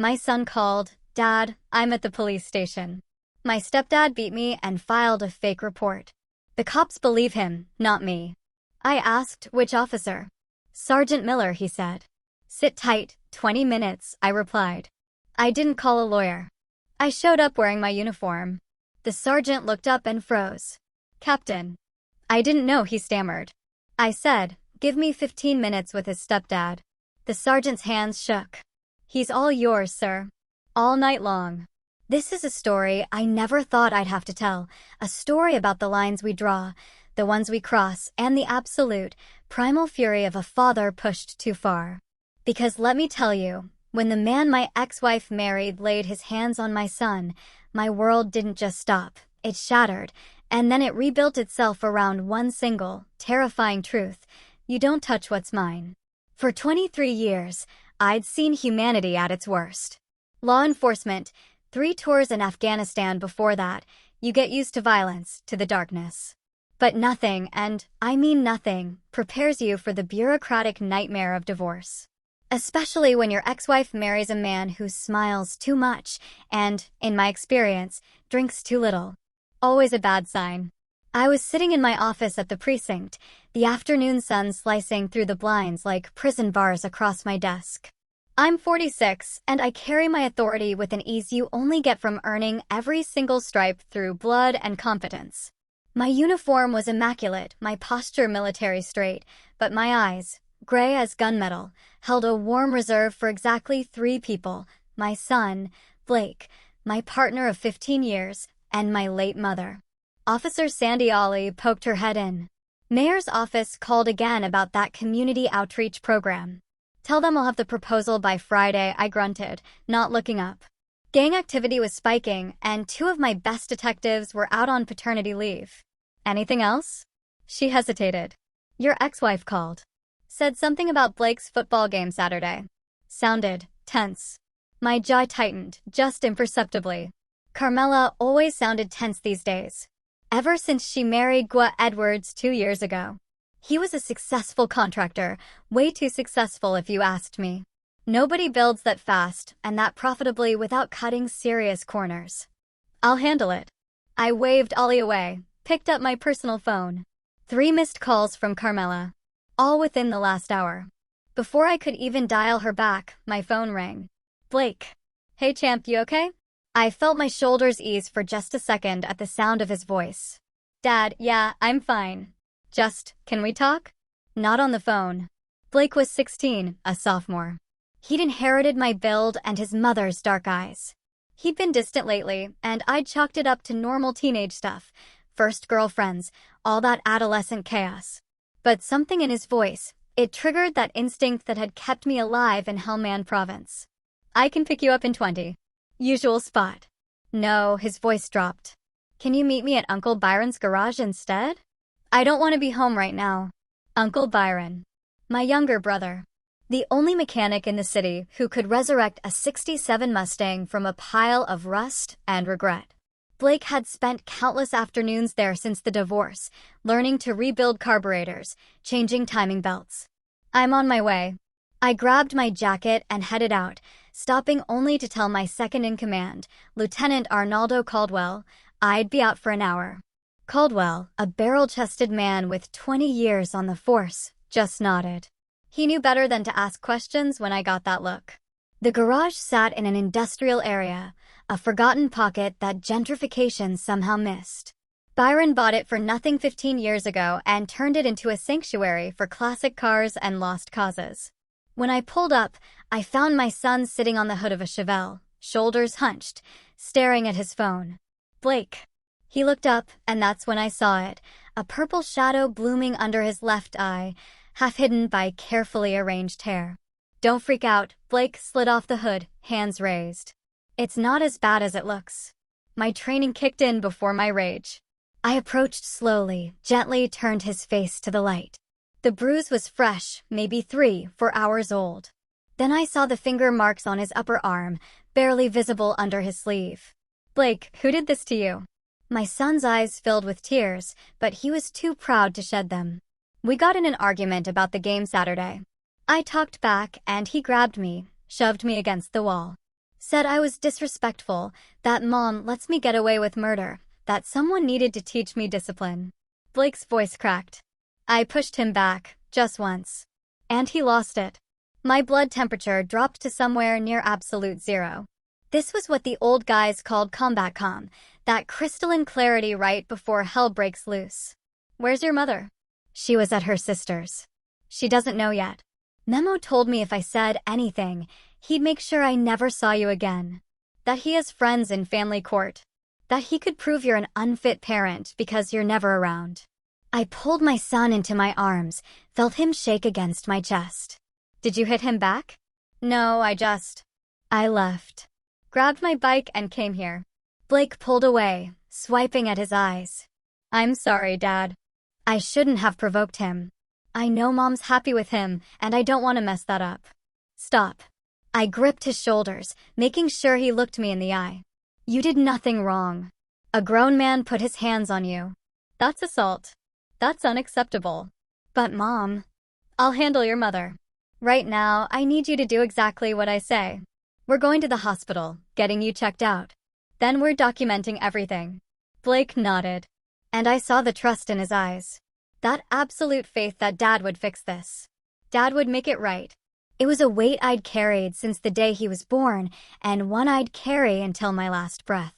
My son called, "Dad, I'm at the police station. My stepdad beat me and filed a fake report." The cops believe him, not me. I asked, "Which officer?" "Sergeant Miller," he said. "Sit tight, 20 minutes, I replied. I didn't call a lawyer. I showed up wearing my uniform. The sergeant looked up and froze. "Captain." "I didn't know," he stammered. I said, "Give me 15 minutes with his stepdad." The sergeant's hands shook. "He's all yours, sir. All night long." This is a story I never thought I'd have to tell, a story about the lines we draw, the ones we cross, and the absolute, primal fury of a father pushed too far. Because let me tell you, when the man my ex-wife married laid his hands on my son, my world didn't just stop, it shattered, and then it rebuilt itself around one single, terrifying truth: you don't touch what's mine. For 23 years, I'd seen humanity at its worst. Law enforcement, 3 tours in Afghanistan before that, you get used to violence, to the darkness. But nothing, and I mean nothing, prepares you for the bureaucratic nightmare of divorce. Especially when your ex-wife marries a man who smiles too much and, in my experience, drinks too little. Always a bad sign. I was sitting in my office at the precinct, the afternoon sun slicing through the blinds like prison bars across my desk. I'm 46, and I carry my authority with an ease you only get from earning every single stripe through blood and competence. My uniform was immaculate, my posture military straight, but my eyes, gray as gunmetal, held a warm reserve for exactly 3 people: my son, Blake, my partner of 15 years, and my late mother. Officer Sandy Ollie poked her head in. "Mayor's office called again about that community outreach program. Tell them I'll have the proposal by Friday," I grunted, not looking up. Gang activity was spiking, and 2 of my best detectives were out on paternity leave. "Anything else?" She hesitated. "Your ex-wife called. Said something about Blake's football game Saturday." Sounded tense. My jaw tightened, just imperceptibly. Carmela always sounded tense these days. Ever since she married Gua Edwards 2 years ago. He was a successful contractor, way too successful if you asked me. Nobody builds that fast and that profitably without cutting serious corners. "I'll handle it." I waved Ollie away, picked up my personal phone. 3 missed calls from Carmela. All within the last hour. Before I could even dial her back, my phone rang. "Blake." "Hey champ, you okay?" I felt my shoulders ease for just a second at the sound of his voice. "Dad, yeah, I'm fine. Just, can we talk?" Not on the phone. Blake was 16, a sophomore. He'd inherited my build and his mother's dark eyes. He'd been distant lately, and I'd chalked it up to normal teenage stuff. First girlfriends, all that adolescent chaos. But something in his voice, it triggered that instinct that had kept me alive in Helmand Province. "I can pick you up in 20. Usual spot." "No," his voice dropped. "Can you meet me at Uncle Byron's garage instead?" "I don't want to be home right now." Uncle Byron. My younger brother. The only mechanic in the city who could resurrect a '67 Mustang from a pile of rust and regret. Blake had spent countless afternoons there since the divorce, learning to rebuild carburetors, changing timing belts. "I'm on my way." I grabbed my jacket and headed out, stopping only to tell my second-in-command, Lieutenant Arnaldo Caldwell, I'd be out for an hour. Caldwell, a barrel-chested man with 20 years on the force, just nodded. He knew better than to ask questions when I got that look. The garage sat in an industrial area, a forgotten pocket that gentrification somehow missed. Byron bought it for nothing 15 years ago and turned it into a sanctuary for classic cars and lost causes. When I pulled up, I found my son sitting on the hood of a Chevelle, shoulders hunched, staring at his phone. "Blake." He looked up, and that's when I saw it, a purple shadow blooming under his left eye, half hidden by carefully arranged hair. "Don't freak out," Blake slid off the hood, hands raised. "It's not as bad as it looks." My training kicked in before my rage. I approached slowly, gently turned his face to the light. The bruise was fresh, maybe 3-4 hours old. Then I saw the finger marks on his upper arm, barely visible under his sleeve. "Blake, who did this to you?" My son's eyes filled with tears, but he was too proud to shed them. "We got in an argument about the game Saturday." I talked back, and he grabbed me, shoved me against the wall. Said I was disrespectful, that mom lets me get away with murder, that someone needed to teach me discipline. Blake's voice cracked. I pushed him back, just once. And he lost it. My blood temperature dropped to somewhere near absolute zero. This was what the old guys called combat calm, that crystalline clarity right before hell breaks loose. Where's your mother? She was at her sister's. She doesn't know yet. Memo told me if I said anything, he'd make sure I never saw you again. That he has friends in family court. That he could prove you're an unfit parent because you're never around. I pulled my son into my arms, felt him shake against my chest. Did you hit him back? No, I left. Grabbed my bike and came here. Blake pulled away, swiping at his eyes. I'm sorry, Dad. I shouldn't have provoked him. I know Mom's happy with him, and I don't want to mess that up. Stop. I gripped his shoulders, making sure he looked me in the eye. You did nothing wrong. A grown man put his hands on you. That's assault. That's unacceptable. But Mom, I'll handle your mother. Right now, I need you to do exactly what I say. We're going to the hospital, getting you checked out. Then we're documenting everything. Blake nodded. And I saw the trust in his eyes. That absolute faith that Dad would fix this. Dad would make it right. It was a weight I'd carried since the day he was born, and one I'd carry until my last breath.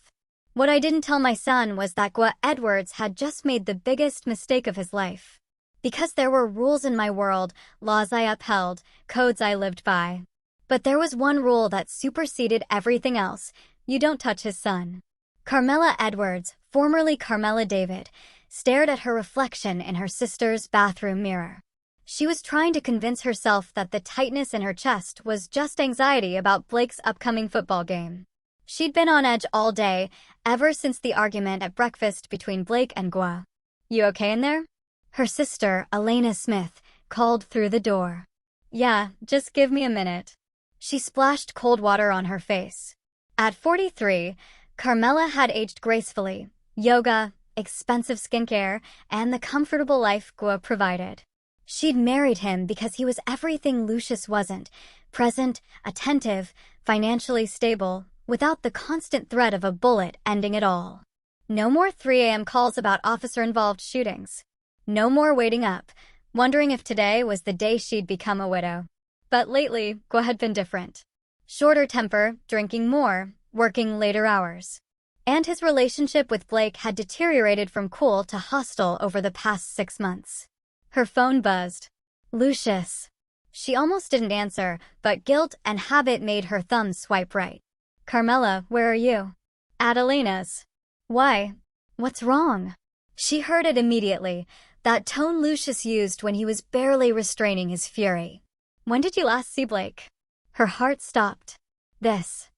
What I didn't tell my son was that Gwa Edwards had just made the biggest mistake of his life. Because there were rules in my world, laws I upheld, codes I lived by. But there was one rule that superseded everything else. You don't touch his son. Carmela Edwards, formerly Carmela David, stared at her reflection in her sister's bathroom mirror. She was trying to convince herself that the tightness in her chest was just anxiety about Blake's upcoming football game. She'd been on edge all day, ever since the argument at breakfast between Blake and Gwa. You okay in there? Her sister, Elena Smith, called through the door. Yeah, just give me a minute. She splashed cold water on her face. At 43, Carmela had aged gracefully. Yoga, expensive skincare, and the comfortable life Gwa provided. She'd married him because he was everything Lucius wasn't: present, attentive, financially stable, without the constant threat of a bullet ending it all. No more 3 a.m. calls about officer-involved shootings. No more waiting up, wondering if today was the day she'd become a widow. But lately, Gwa had been different. Shorter temper, drinking more, working later hours. And his relationship with Blake had deteriorated from cool to hostile over the past 6 months. Her phone buzzed. Lucius. She almost didn't answer, but guilt and habit made her thumb swipe right. Carmela, where are you? At Elena's. Why? What's wrong? She heard it immediately, that tone Lucius used when he was barely restraining his fury. When did you last see Blake? Her heart stopped. This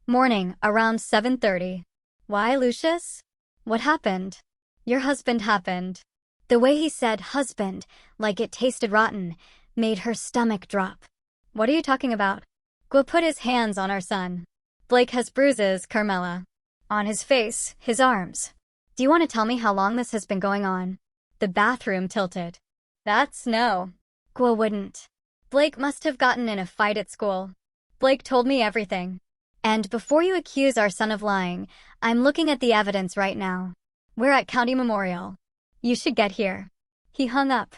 morning, around 7:30. Why, Lucius? What happened? Your husband happened. The way he said husband, like it tasted rotten, made her stomach drop. What are you talking about? Gwa put his hands on our son. Blake has bruises, Carmela. On his face, his arms. Do you want to tell me how long this has been going on? The bathroom tilted. That's no. Gwa wouldn't. Blake must have gotten in a fight at school. Blake told me everything. And before you accuse our son of lying, I'm looking at the evidence right now. We're at County Memorial. You should get here. He hung up.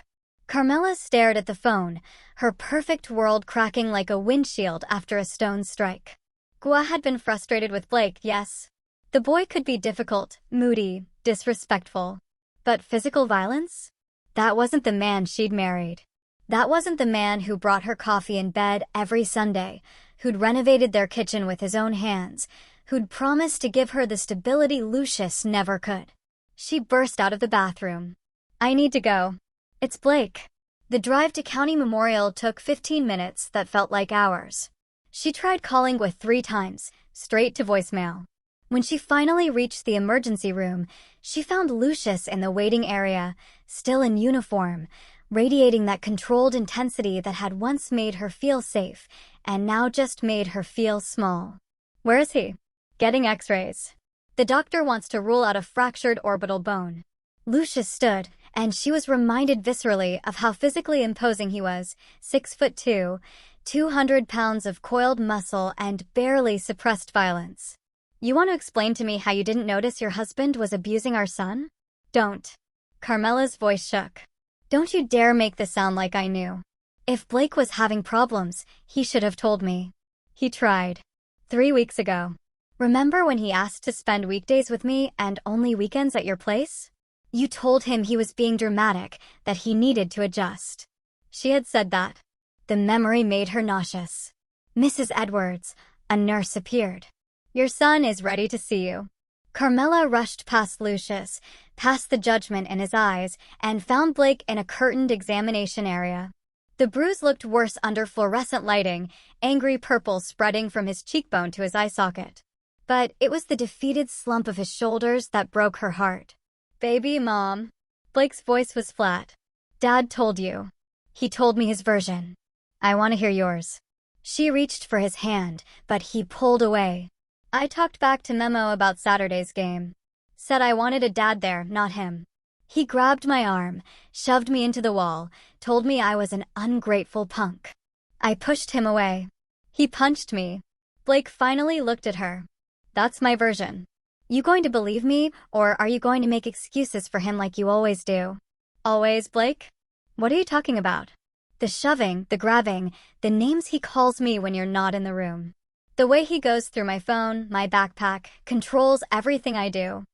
Carmela stared at the phone, her perfect world cracking like a windshield after a stone's strike. Gwa had been frustrated with Blake, yes. The boy could be difficult, moody, disrespectful. But physical violence? That wasn't the man she'd married. That wasn't the man who brought her coffee in bed every Sunday, who'd renovated their kitchen with his own hands, who'd promised to give her the stability Lucius never could. She burst out of the bathroom. I need to go. It's Blake. The drive to County Memorial took 15 minutes that felt like hours. She tried calling Gwa 3 times, straight to voicemail. When she finally reached the emergency room, she found Lucius in the waiting area, still in uniform, radiating that controlled intensity that had once made her feel safe and now just made her feel small. Where is he? Getting x-rays. The doctor wants to rule out a fractured orbital bone. Lucius stood, and she was reminded viscerally of how physically imposing he was, 6'2", 200 pounds of coiled muscle and barely suppressed violence. You want to explain to me how you didn't notice your husband was abusing our son? Don't. Carmela's voice shook. Don't you dare make this sound like I knew. If Blake was having problems, he should have told me. He tried. 3 weeks ago. Remember when he asked to spend weekdays with me and only weekends at your place? You told him he was being dramatic, that he needed to adjust. She had said that. The memory made her nauseous. Mrs. Edwards, a nurse, appeared. Your son is ready to see you. Carmela rushed past Lucius, past the judgment in his eyes, and found Blake in a curtained examination area. The bruise looked worse under fluorescent lighting, angry purple spreading from his cheekbone to his eye socket. But it was the defeated slump of his shoulders that broke her heart. Baby Mom. Blake's voice was flat. Dad told you. He told me his version. I want to hear yours. She reached for his hand, but he pulled away. I talked back to Memo about Saturday's game. Said I wanted a dad there, not him. He grabbed my arm, shoved me into the wall, told me I was an ungrateful punk. I pushed him away. He punched me. Blake finally looked at her. That's my version. You going to believe me, or are you going to make excuses for him like you always do? Always, Blake? What are you talking about? The shoving, the grabbing, the names he calls me when you're not in the room. The way he goes through my phone, my backpack, controls everything I do.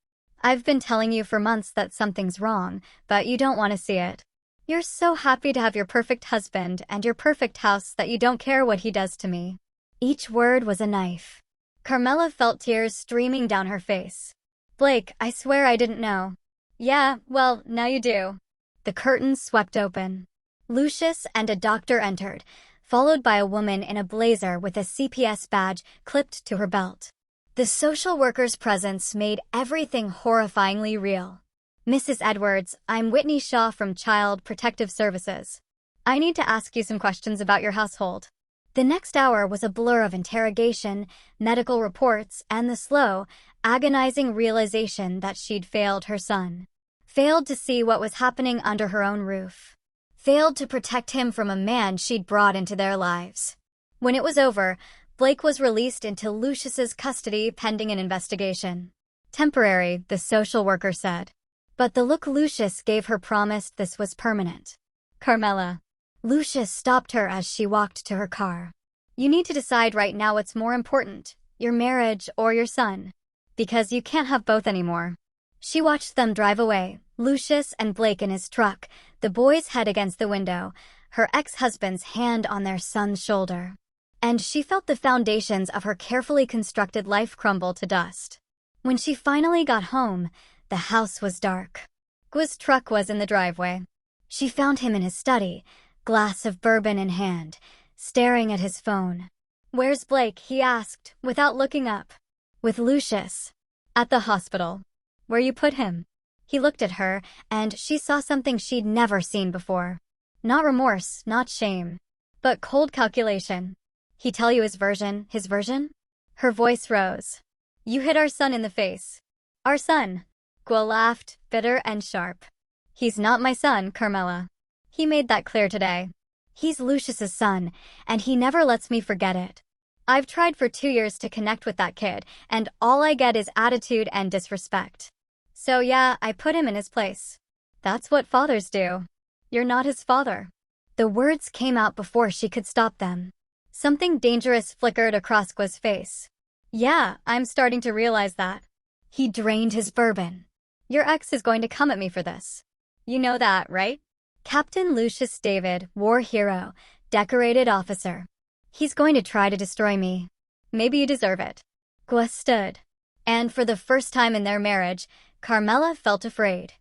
I've been telling you for months that something's wrong, but you don't want to see it. You're so happy to have your perfect husband and your perfect house that you don't care what he does to me. Each word was a knife. Carmela felt tears streaming down her face. Blake, I swear I didn't know. Yeah, well, now you do. The curtains swept open. Lucius and a doctor entered, followed by a woman in a blazer with a CPS badge clipped to her belt. The social worker's presence made everything horrifyingly real. Mrs. Edwards, I'm Whitney Shaw from Child Protective Services. I need to ask you some questions about your household. The next hour was a blur of interrogation, medical reports, and the slow, agonizing realization that she'd failed her son. Failed to see what was happening under her own roof. Failed to protect him from a man she'd brought into their lives. When it was over, Blake was released into Lucius's custody pending an investigation. Temporary, the social worker said. But the look Lucius gave her promised this was permanent. Carmela. Lucius stopped her as she walked to her car. You need to decide right now what's more important, your marriage or your son. Because you can't have both anymore. She watched them drive away, Lucius and Blake in his truck, the boy's head against the window, her ex-husband's hand on their son's shoulder. And she felt the foundations of her carefully constructed life crumble to dust. When she finally got home, the house was dark. Gwy's truck was in the driveway. She found him in his study, glass of bourbon in hand, staring at his phone. Where's Blake? He asked, without looking up. With Lucius. At the hospital. Where you put him? He looked at her, and she saw something she'd never seen before. Not remorse, not shame, but cold calculation. He tell you his version, his version? Her voice rose. You hit our son in the face. Our son. Gwy laughed, bitter and sharp. He's not my son, Carmela. He made that clear today. He's Lucius's son, and he never lets me forget it. I've tried for 2 years to connect with that kid, and all I get is attitude and disrespect. So yeah, I put him in his place. That's what fathers do. You're not his father. The words came out before she could stop them. Something dangerous flickered across Gwy's face. Yeah, I'm starting to realize that. He drained his bourbon. Your ex is going to come at me for this. You know that, right? Captain Lucius David, war hero, decorated officer. He's going to try to destroy me. Maybe you deserve it. Gwy stood. And for the first time in their marriage, Carmela felt afraid.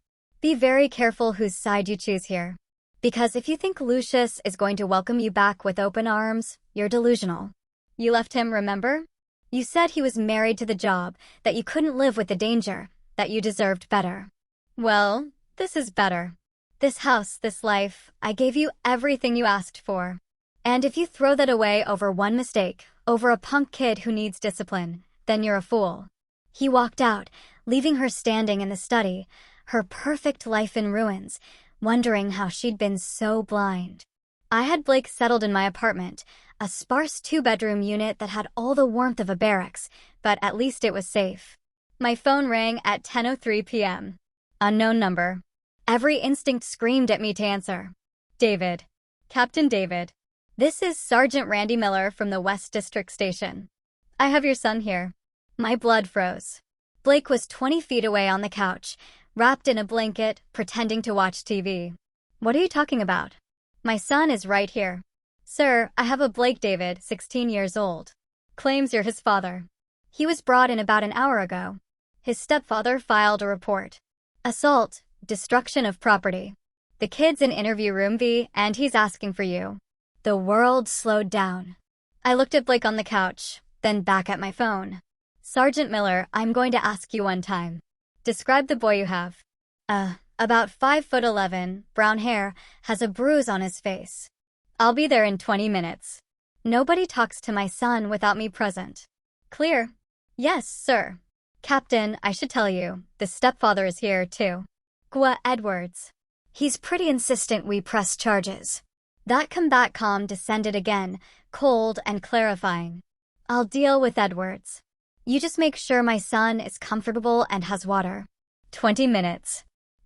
Be very careful whose side you choose here. Because if you think Lucius is going to welcome you back with open arms, you're delusional. You left him, remember? You said he was married to the job, that you couldn't live with the danger, that you deserved better. Well, this is better. This house, this life, I gave you everything you asked for. And if you throw that away over one mistake, over a punk kid who needs discipline, then you're a fool. He walked out, leaving her standing in the study, her perfect life in ruins, wondering how she'd been so blind. I had Blake settled in my apartment. A sparse two-bedroom unit that had all the warmth of a barracks, but at least it was safe. My phone rang at 10:03 p.m. Unknown number. Every instinct screamed at me to answer. David. Captain David. This is Sergeant Randy Miller from the West District Station. I have your son here. My blood froze. Blake was 20 feet away on the couch, wrapped in a blanket, pretending to watch TV. What are you talking about? My son is right here. Sir, I have a Blake David, 16 years old. Claims you're his father. He was brought in about an hour ago. His stepfather filed a report. Assault, destruction of property. The kid's in interview room V, and he's asking for you. The world slowed down. I looked at Blake on the couch, then back at my phone. Sergeant Miller, I'm going to ask you one time. Describe the boy you have. About 5'11", brown hair, has a bruise on his face. I'll be there in 20 minutes. Nobody talks to my son without me present. Clear? Yes, sir. Captain, I should tell you, the stepfather is here, too. Gwa Edwards. He's pretty insistent we press charges. That combat calm descended again, cold and clarifying. I'll deal with Edwards. You just make sure my son is comfortable and has water. 20 minutes.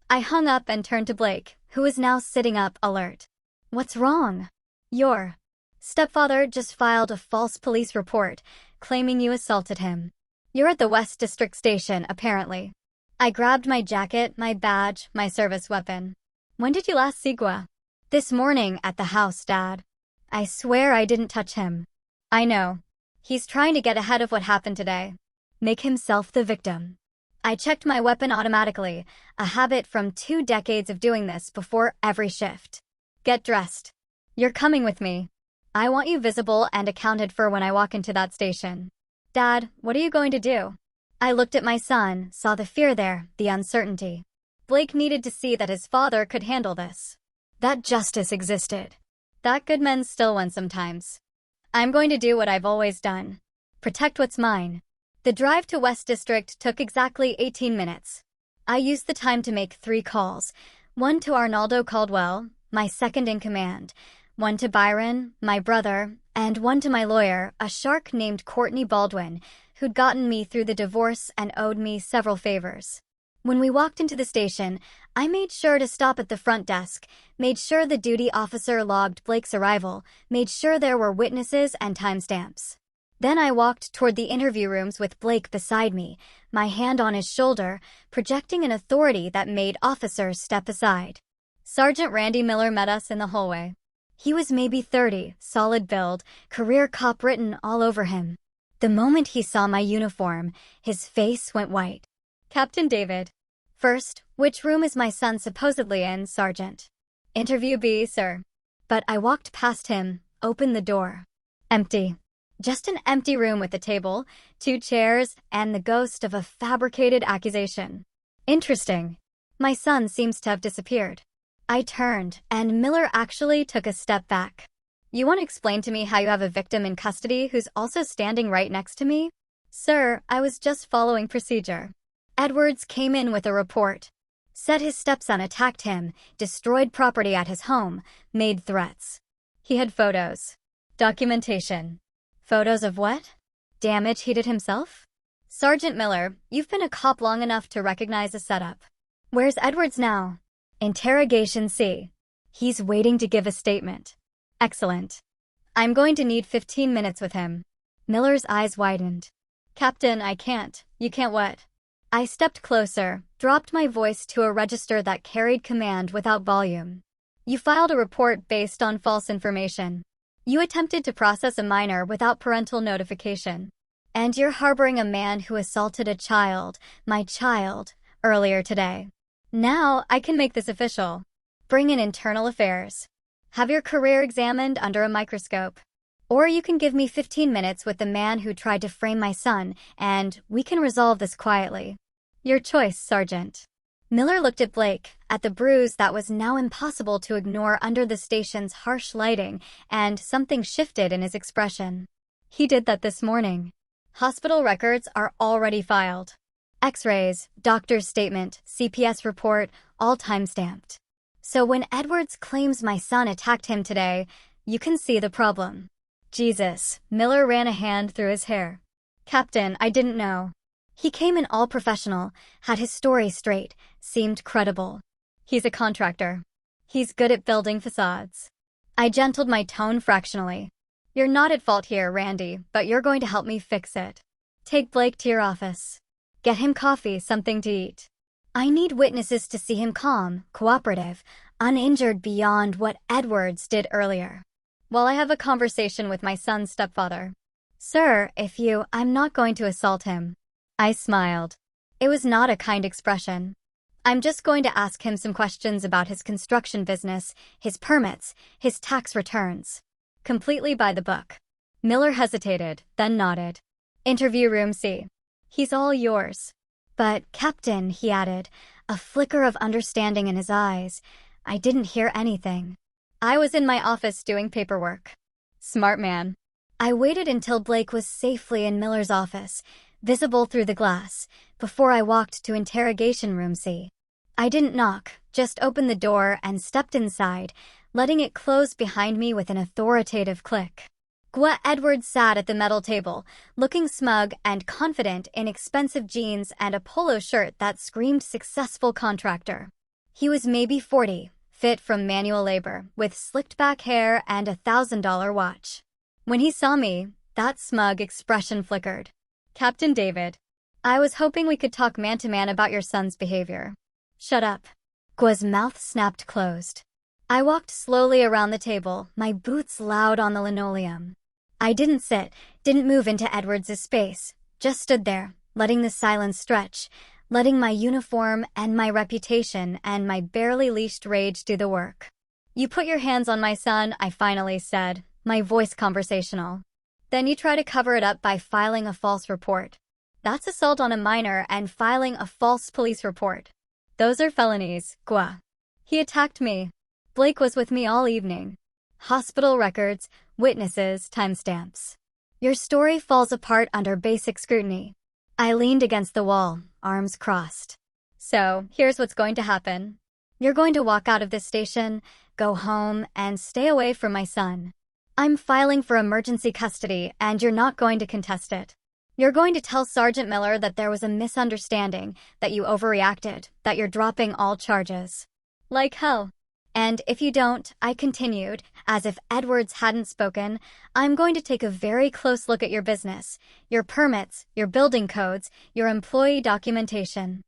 I hung up and turned to Blake, who was now sitting up, alert. What's wrong? Your stepfather just filed a false police report, claiming you assaulted him. You're at the West District Station, apparently. I grabbed my jacket, my badge, my service weapon. When did you last see Gwa? This morning at the house, Dad. I swear I didn't touch him. I know. He's trying to get ahead of what happened today. Make himself the victim. I checked my weapon automatically, a habit from 2 decades of doing this before every shift. Get dressed. You're coming with me. I want you visible and accounted for when I walk into that station. Dad, what are you going to do? I looked at my son, saw the fear there, the uncertainty. Blake needed to see that his father could handle this. That justice existed. That good men still win sometimes. I'm going to do what I've always done. Protect what's mine. The drive to West District took exactly 18 minutes. I used the time to make 3 calls. One to Arnaldo Caldwell, my second in command. One to Byron, my brother, and one to my lawyer, a shark named Courtney Baldwin, who'd gotten me through the divorce and owed me several favors. When we walked into the station, I made sure to stop at the front desk, made sure the duty officer logged Blake's arrival, made sure there were witnesses and timestamps. Then I walked toward the interview rooms with Blake beside me, my hand on his shoulder, projecting an authority that made officers step aside. Sergeant Randy Miller met us in the hallway. He was maybe 30, solid build, career cop written all over him. The moment he saw my uniform, his face went white. Captain David. First, which room is my son supposedly in, Sergeant? Interview B, sir. But I walked past him, opened the door. Empty. Just an empty room with a table, 2 chairs, and the ghost of a fabricated accusation. Interesting. My son seems to have disappeared. I turned, and Miller actually took a step back. You want to explain to me how you have a victim in custody who's also standing right next to me? Sir, I was just following procedure. Edwards came in with a report. Said his stepson attacked him, destroyed property at his home, made threats. He had photos. Documentation. Photos of what? Damage he did himself? Sergeant Miller, you've been a cop long enough to recognize a setup. Where's Edwards now? Interrogation C. He's waiting to give a statement. Excellent. I'm going to need 15 minutes with him. Miller's eyes widened. Captain, I can't. You can't what? I stepped closer, dropped my voice to a register that carried command without volume. You filed a report based on false information. You attempted to process a minor without parental notification. And you're harboring a man who assaulted a child, my child, earlier today. Now I can make this official. Bring in internal affairs. Have your career examined under a microscope. Or you can give me 15 minutes with the man who tried to frame my son, and we can resolve this quietly. Your choice, Sergeant. Miller looked at Blake, at the bruise that was now impossible to ignore under the station's harsh lighting, and something shifted in his expression. He did that this morning. Hospital records are already filed. X-rays, doctor's statement, CPS report, all time-stamped. So when Edwards claims my son attacked him today, you can see the problem. Jesus, Miller ran a hand through his hair. Captain, I didn't know. He came in all professional, had his story straight, seemed credible. He's a contractor. He's good at building facades. I gentled my tone fractionally. You're not at fault here, Randy, but you're going to help me fix it. Take Blake to your office. Get him coffee, something to eat. I need witnesses to see him calm, cooperative, uninjured beyond what Edwards did earlier. While I have a conversation with my son's stepfather. Sir, I'm not going to assault him. I smiled. It was not a kind expression. I'm just going to ask him some questions about his construction business, his permits, his tax returns. Completely by the book. Miller hesitated, then nodded. Interview room C. He's all yours. But, Captain, he added, a flicker of understanding in his eyes. I didn't hear anything. I was in my office doing paperwork. Smart man. I waited until Blake was safely in Miller's office, visible through the glass, before I walked to interrogation room C. I didn't knock, just opened the door and stepped inside, letting it close behind me with an authoritative click. Edwards sat at the metal table, looking smug and confident in expensive jeans and a polo shirt that screamed successful contractor. He was maybe 40, fit from manual labor, with slicked back hair and a $1,000 watch. When he saw me, that smug expression flickered. Captain David, I was hoping we could talk man-to-man about your son's behavior. Shut up. Gua's mouth snapped closed. I walked slowly around the table, my boots loud on the linoleum. I didn't sit, didn't move into Edwards' space, just stood there, letting the silence stretch, letting my uniform and my reputation and my barely leashed rage do the work. You put your hands on my son, I finally said, my voice conversational. Then you try to cover it up by filing a false report. That's assault on a minor and filing a false police report. Those are felonies, Gua. He attacked me. Blake was with me all evening. Hospital records, witnesses, timestamps. Your story falls apart under basic scrutiny. I leaned against the wall, arms crossed. So, here's what's going to happen. You're going to walk out of this station, go home, and stay away from my son. I'm filing for emergency custody, and you're not going to contest it. You're going to tell Sergeant Miller that there was a misunderstanding, that you overreacted, that you're dropping all charges. Like hell. And if you don't, I continued, as if Edwards hadn't spoken, I'm going to take a very close look at your business, your permits, your building codes, your employee documentation.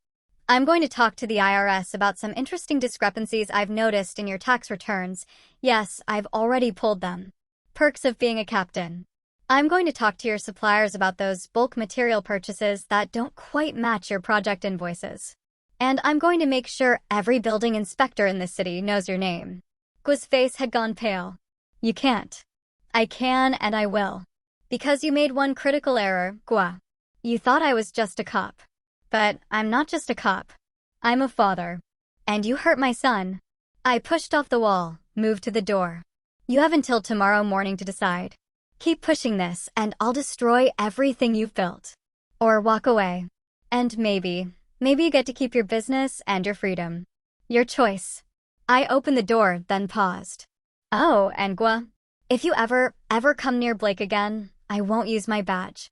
I'm going to talk to the IRS about some interesting discrepancies I've noticed in your tax returns. Yes, I've already pulled them. Perks of being a captain. I'm going to talk to your suppliers about those bulk material purchases that don't quite match your project invoices. And I'm going to make sure every building inspector in this city knows your name. Gua's face had gone pale. You can't. I can and I will. Because you made one critical error, Gua. You thought I was just a cop. But I'm not just a cop. I'm a father. And you hurt my son. I pushed off the wall, moved to the door. You have until tomorrow morning to decide. Keep pushing this and I'll destroy everything you've built. Or walk away. And maybe you get to keep your business and your freedom. Your choice. I opened the door, then paused. Oh, and Gua, if you ever come near Blake again, I won't use my badge.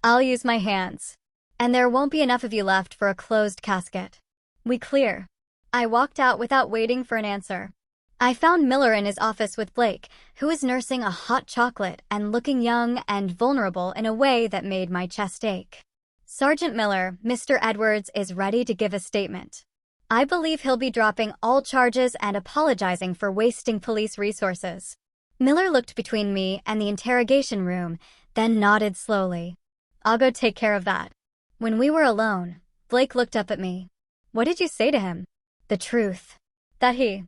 I'll use my hands. And there won't be enough of you left for a closed casket. We clear. I walked out without waiting for an answer. I found Miller in his office with Blake, who was nursing a hot chocolate and looking young and vulnerable in a way that made my chest ache. Sergeant Miller, Mr. Edwards, is ready to give a statement. I believe he'll be dropping all charges and apologizing for wasting police resources. Miller looked between me and the interrogation room, then nodded slowly. I'll go take care of that. When we were alone, Blake looked up at me. What did you say to him? The truth. That he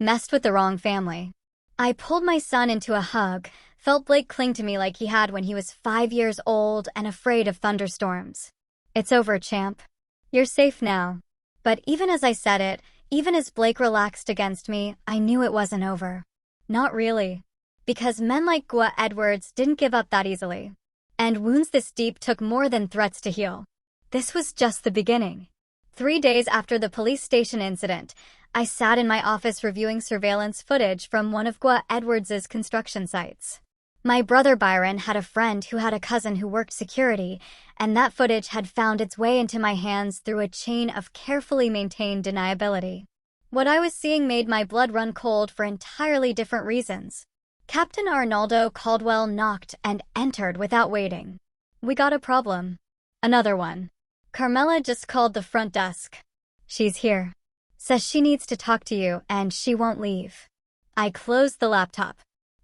messed with the wrong family. I pulled my son into a hug, felt Blake cling to me like he had when he was 5 years old and afraid of thunderstorms. It's over, champ. You're safe now. But even as I said it, even as Blake relaxed against me, I knew it wasn't over. Not really. Because men like Gua Edwards didn't give up that easily. And wounds this deep took more than threats to heal. This was just the beginning. 3 days after the police station incident, I sat in my office reviewing surveillance footage from one of Gua Edwards' construction sites. My brother Byron had a friend who had a cousin who worked security, and that footage had found its way into my hands through a chain of carefully maintained deniability. What I was seeing made my blood run cold for entirely different reasons. Captain Arnaldo Caldwell knocked and entered without waiting. "We got a problem." "Another one." "Carmela just called the front desk. She's here. Says she needs to talk to you and she won't leave." I closed the laptop.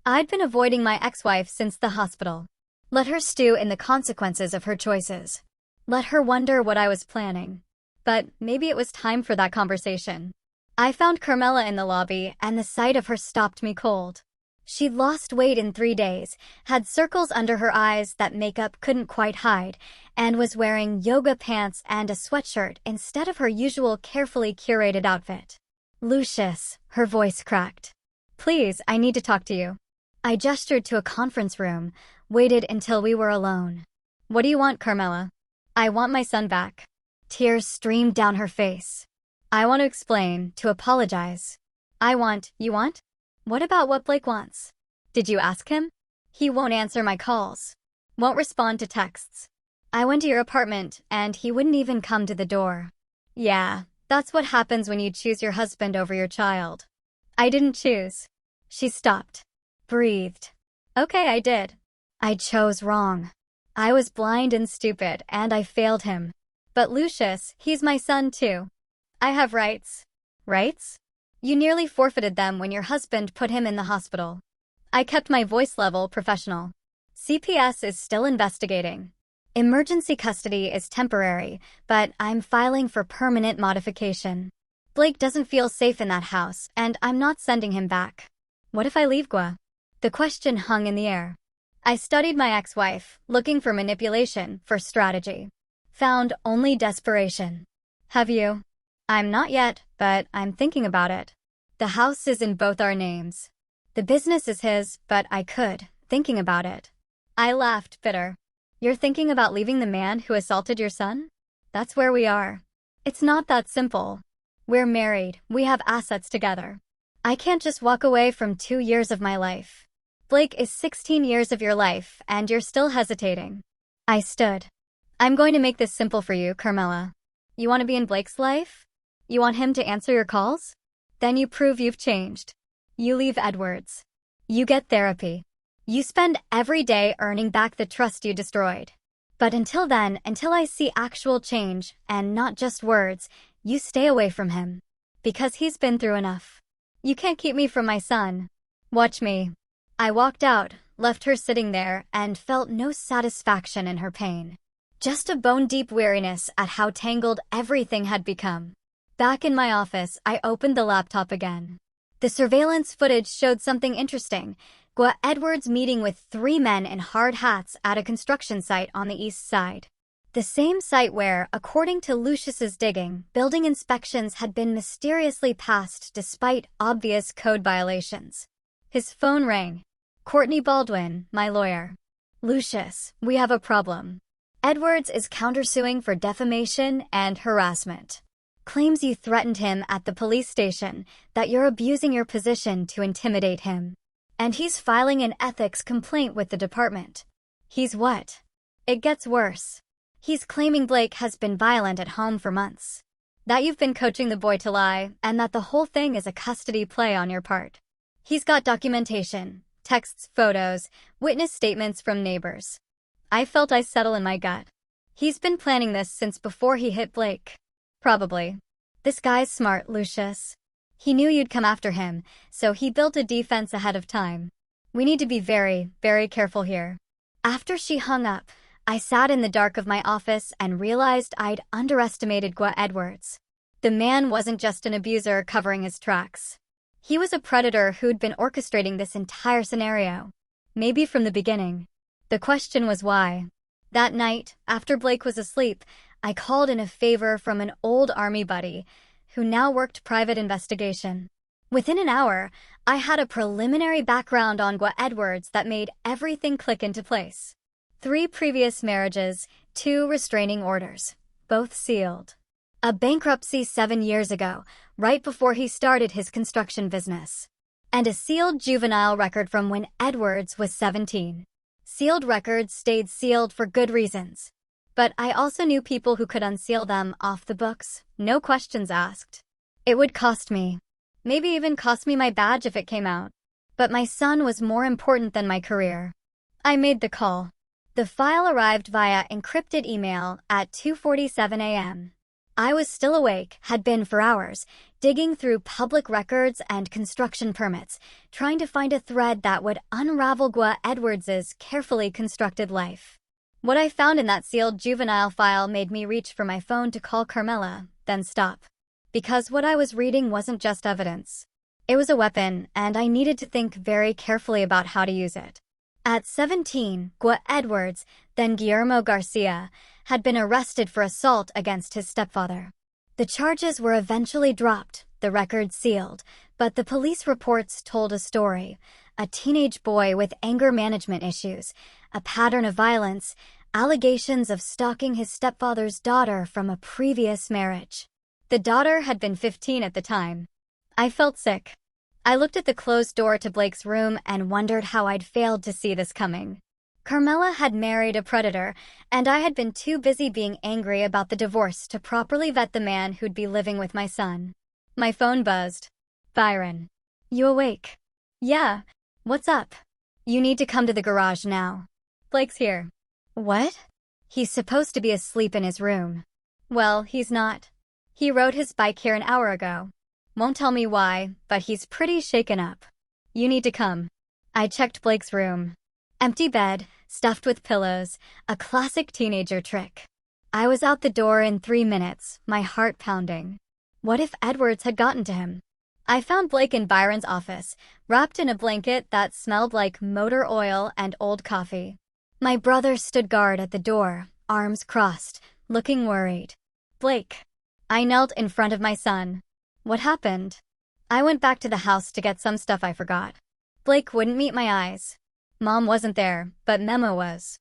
I'd been avoiding my ex-wife since the hospital. Let her stew in the consequences of her choices. Let her wonder what I was planning. But maybe it was time for that conversation. I found Carmela in the lobby, and the sight of her stopped me cold. She'd lost weight in 3 days, had circles under her eyes that makeup couldn't quite hide, and was wearing yoga pants and a sweatshirt instead of her usual carefully curated outfit. "Lucius," her voice cracked. "Please, I need to talk to you." I gestured to a conference room, waited until we were alone. "What do you want, Carmela?" "I want my son back." Tears streamed down her face. "I want to explain, to apologize." You want? What about what Blake wants? Did you ask him?" "He won't answer my calls. Won't respond to texts. I went to your apartment, and he wouldn't even come to the door." "Yeah, that's what happens when you choose your husband over your child." "I didn't choose." She stopped. Breathed. "Okay, I did. I chose wrong. I was blind and stupid, and I failed him. But Lucius, he's my son too. I have rights." "Rights? You nearly forfeited them when your husband put him in the hospital." I kept my voice level professional. "CPS is still investigating. Emergency custody is temporary, but I'm filing for permanent modification. Blake doesn't feel safe in that house, and I'm not sending him back." "What if I leave Gua?" The question hung in the air. I studied my ex-wife, looking for manipulation, for strategy. Found only desperation. "Have you?" "I'm not yet, but I'm thinking about it. The house is in both our names. The business is his, but I could, thinking about it." I laughed, bitter. "You're thinking about leaving the man who assaulted your son? That's where we are. It's not that simple. We're married, we have assets together. I can't just walk away from 2 years of my life. Blake is 16 years of your life, and you're still hesitating." I stood. "I'm going to make this simple for you, Carmela. You want to be in Blake's life? You want him to answer your calls? Then you prove you've changed. You leave Edwards. You get therapy. You spend every day earning back the trust you destroyed. But until then, until I see actual change, and not just words, you stay away from him. Because he's been through enough. You can't keep me from my son. Watch me." I walked out, left her sitting there, and felt no satisfaction in her pain. Just a bone-deep weariness at how tangled everything had become. Back in my office, I opened the laptop again. The surveillance footage showed something interesting. Gua Edwards meeting with 3 men in hard hats at a construction site on the east side. The same site where, according to Lucius's digging, building inspections had been mysteriously passed despite obvious code violations. His phone rang. "Courtney Baldwin, my lawyer." "Lucius, we have a problem. Edwards is countersuing for defamation and harassment. Claims you threatened him at the police station, that you're abusing your position to intimidate him. And he's filing an ethics complaint with the department." "He's what?" "It gets worse. He's claiming Blake has been violent at home for months. That you've been coaching the boy to lie, and that the whole thing is a custody play on your part. He's got documentation, texts, photos, witness statements from neighbors." I felt I settle in my gut. He's been planning this since before he hit Blake. Probably. This guy's smart, Lucius. He knew you'd come after him, so he built a defense ahead of time. We need to be very, very careful here. After she hung up, I sat in the dark of my office and realized I'd underestimated Gua Edwards. The man wasn't just an abuser covering his tracks. He was a predator who'd been orchestrating this entire scenario. Maybe from the beginning. The question was why. That night, after Blake was asleep, I called in a favor from an old army buddy, who now worked private investigation. Within an hour, I had a preliminary background on Gua Edwards that made everything click into place. 3 previous marriages, 2 restraining orders, both sealed. A bankruptcy 7 years ago, right before he started his construction business. and a sealed juvenile record from when Edwards was 17. Sealed records stayed sealed for good reasons. But I also knew people who could unseal them off the books, no questions asked. It would cost me. Maybe even cost me my badge if it came out. But my son was more important than my career. I made the call. The file arrived via encrypted email at 2:47 a.m. I was still awake, had been for hours, digging through public records and construction permits, trying to find a thread that would unravel Gwa Edwards's carefully constructed life. What I found in that sealed juvenile file made me reach for my phone to call Carmela, then stop. Because what I was reading wasn't just evidence. It was a weapon, and I needed to think very carefully about how to use it. At 17, Gwa Edwards, then Guillermo Garcia, had been arrested for assault against his stepfather. The charges were eventually dropped, the record sealed, but the police reports told a story. A teenage boy with anger management issues, a pattern of violence, allegations of stalking his stepfather's daughter from a previous marriage. The daughter had been 15 at the time. I felt sick. I looked at the closed door to Blake's room and wondered how I'd failed to see this coming. Carmela had married a predator, and I had been too busy being angry about the divorce to properly vet the man who'd be living with my son. My phone buzzed. Byron. You awake? Yeah. What's up? You need to come to the garage now. Blake's here. What? He's supposed to be asleep in his room. Well, he's not. He rode his bike here an hour ago. Won't tell me why, but he's pretty shaken up. You need to come. I checked Blake's room. Empty bed, stuffed with pillows, a classic teenager trick. I was out the door in 3 minutes, my heart pounding. What if Edwards had gotten to him? I found Blake in Byron's office, wrapped in a blanket that smelled like motor oil and old coffee. My brother stood guard at the door, arms crossed, looking worried. Blake. I knelt in front of my son. What happened? I went back to the house to get some stuff I forgot. Blake wouldn't meet my eyes. Mom wasn't there, but Memo was.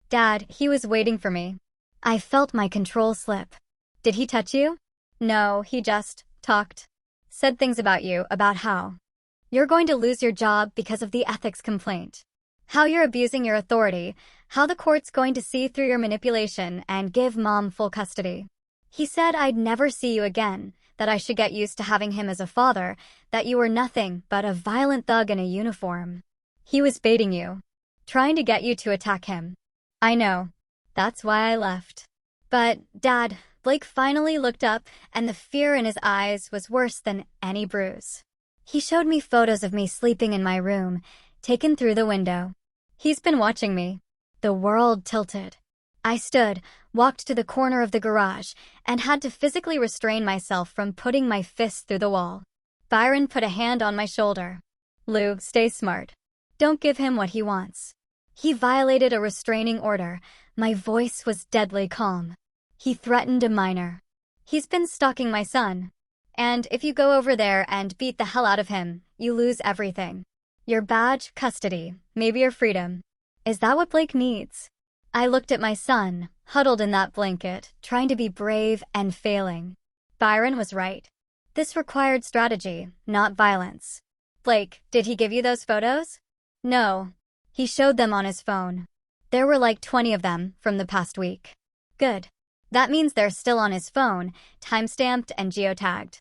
Dad, he was waiting for me. I felt my control slip. Did he touch you? No, he just talked. Said things about you, about how you're going to lose your job because of the ethics complaint. How you're abusing your authority, how the court's going to see through your manipulation and give Mom full custody. He said I'd never see you again, that I should get used to having him as a father, that you were nothing but a violent thug in a uniform. He was baiting you, trying to get you to attack him. I know. That's why I left. But, Dad, Blake finally looked up, and the fear in his eyes was worse than any bruise. He showed me photos of me sleeping in my room, taken through the window. He's been watching me. The world tilted. I stood, walked to the corner of the garage, and had to physically restrain myself from putting my fist through the wall. Byron put a hand on my shoulder. Lou, stay smart. Don't give him what he wants. He violated a restraining order. My voice was deadly calm. He threatened a minor. He's been stalking my son. And if you go over there and beat the hell out of him, you lose everything. Your badge, custody, maybe your freedom. Is that what Blake needs? I looked at my son, huddled in that blanket, trying to be brave and failing. Byron was right. This required strategy, not violence. Blake, did he give you those photos? No. He showed them on his phone. There were like 20 of them from the past week. Good. That means they're still on his phone, time-stamped and geotagged.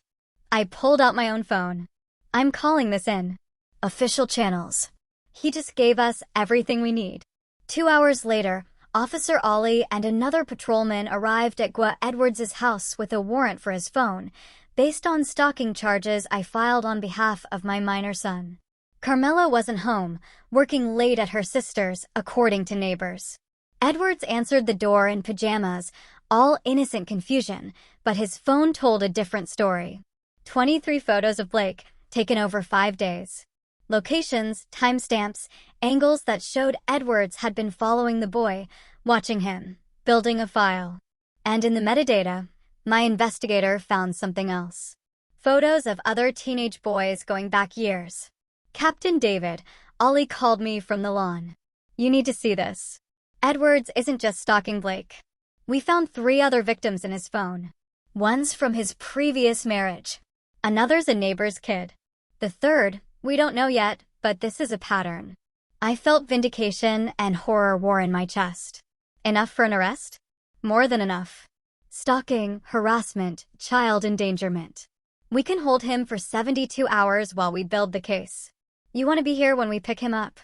I pulled out my own phone. I'm calling this in. Official channels. He just gave us everything we need. 2 hours later, Officer Ollie and another patrolman arrived at Gwa Edwards' house with a warrant for his phone, based on stalking charges I filed on behalf of my minor son. Carmela wasn't home, working late at her sister's, according to neighbors. Edwards answered the door in pajamas, all innocent confusion, but his phone told a different story. 23 photos of Blake, taken over 5 days. Locations, timestamps, angles that showed Edwards had been following the boy, watching him, building a file. And in the metadata, my investigator found something else. Photos of other teenage boys going back years. Captain David, Ollie called me from the lawn. You need to see this. Edwards isn't just stalking Blake. We found 3 other victims in his phone. One's from his previous marriage. Another's a neighbor's kid. The third, we don't know yet, but this is a pattern. I felt vindication and horror war in my chest. Enough for an arrest? More than enough. Stalking, harassment, child endangerment. We can hold him for 72 hours while we build the case. You want to be here when we pick him up?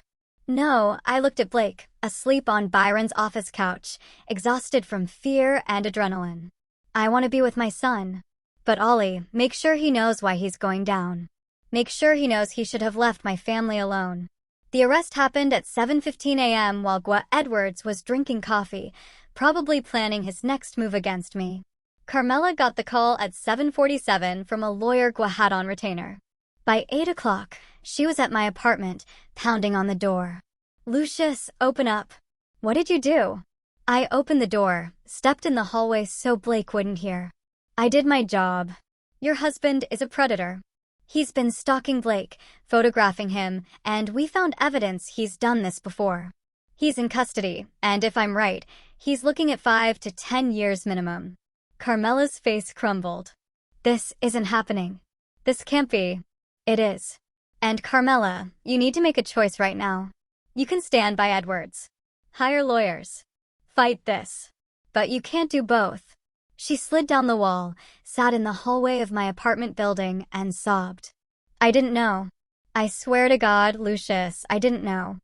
No, I looked at Blake, asleep on Byron's office couch, exhausted from fear and adrenaline. I want to be with my son. But Ollie, make sure he knows why he's going down. Make sure he knows he should have left my family alone. The arrest happened at 7:15 a.m. while Gua Edwards was drinking coffee, probably planning his next move against me. Carmela got the call at 7:47 from a lawyer Gua had on retainer. By 8 o'clock, she was at my apartment, pounding on the door. Lucius, open up. What did you do? I opened the door, stepped in the hallway so Blake wouldn't hear. I did my job. Your husband is a predator. He's been stalking Blake, photographing him, and we found evidence he's done this before. He's in custody, and if I'm right, he's looking at 5 to 10 years minimum. Carmela's face crumbled. This isn't happening. This can't be. It is. And Carmela, you need to make a choice right now. You can stand by Edwards. Hire lawyers. Fight this. But you can't do both. She slid down the wall, sat in the hallway of my apartment building, and sobbed. I didn't know. I swear to God, Lucius, I didn't know.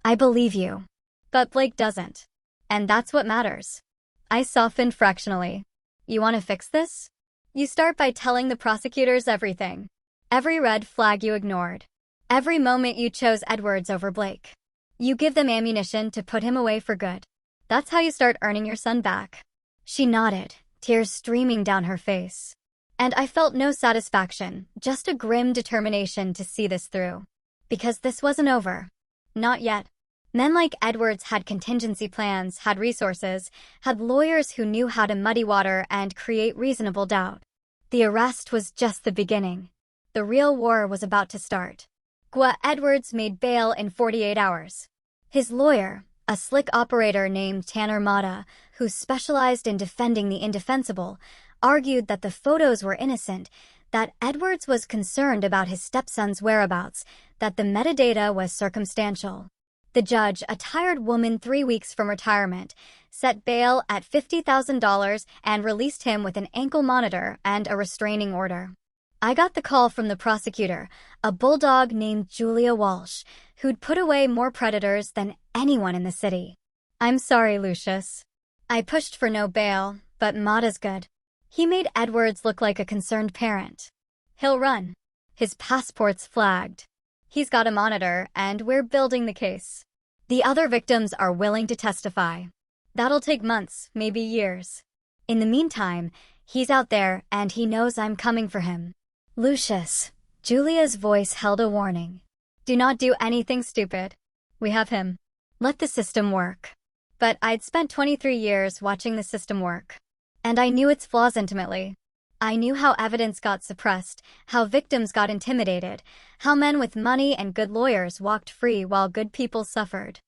I believe you. But Blake doesn't. And that's what matters. I softened fractionally. You want to fix this? You start by telling the prosecutors everything. Every red flag you ignored. Every moment you chose Edwards over Blake. You give them ammunition to put him away for good. That's how you start earning your son back. She nodded, tears streaming down her face. And I felt no satisfaction, just a grim determination to see this through. Because this wasn't over. Not yet. Men like Edwards had contingency plans, had resources, had lawyers who knew how to muddy water and create reasonable doubt. The arrest was just the beginning. The real war was about to start. Gua Edwards made bail in 48 hours. His lawyer, a slick operator named Tanner Mata, who specialized in defending the indefensible, argued that the photos were innocent, that Edwards was concerned about his stepson's whereabouts, that the metadata was circumstantial. The judge, a tired woman 3 weeks from retirement, set bail at $50,000 and released him with an ankle monitor and a restraining order. I got the call from the prosecutor, a bulldog named Julia Walsh, who'd put away more predators than anyone in the city. I'm sorry, Lucius. I pushed for no bail, but Mata's good. He made Edwards look like a concerned parent. He'll run. His passport's flagged. He's got a monitor, and we're building the case. The other victims are willing to testify. That'll take months, maybe years. In the meantime, he's out there, and he knows I'm coming for him. Lucius, Julia's voice held a warning. Do not do anything stupid. We have him. Let the system work. But I'd spent 23 years watching the system work. And I knew its flaws intimately. I knew how evidence got suppressed, how victims got intimidated, how men with money and good lawyers walked free while good people suffered.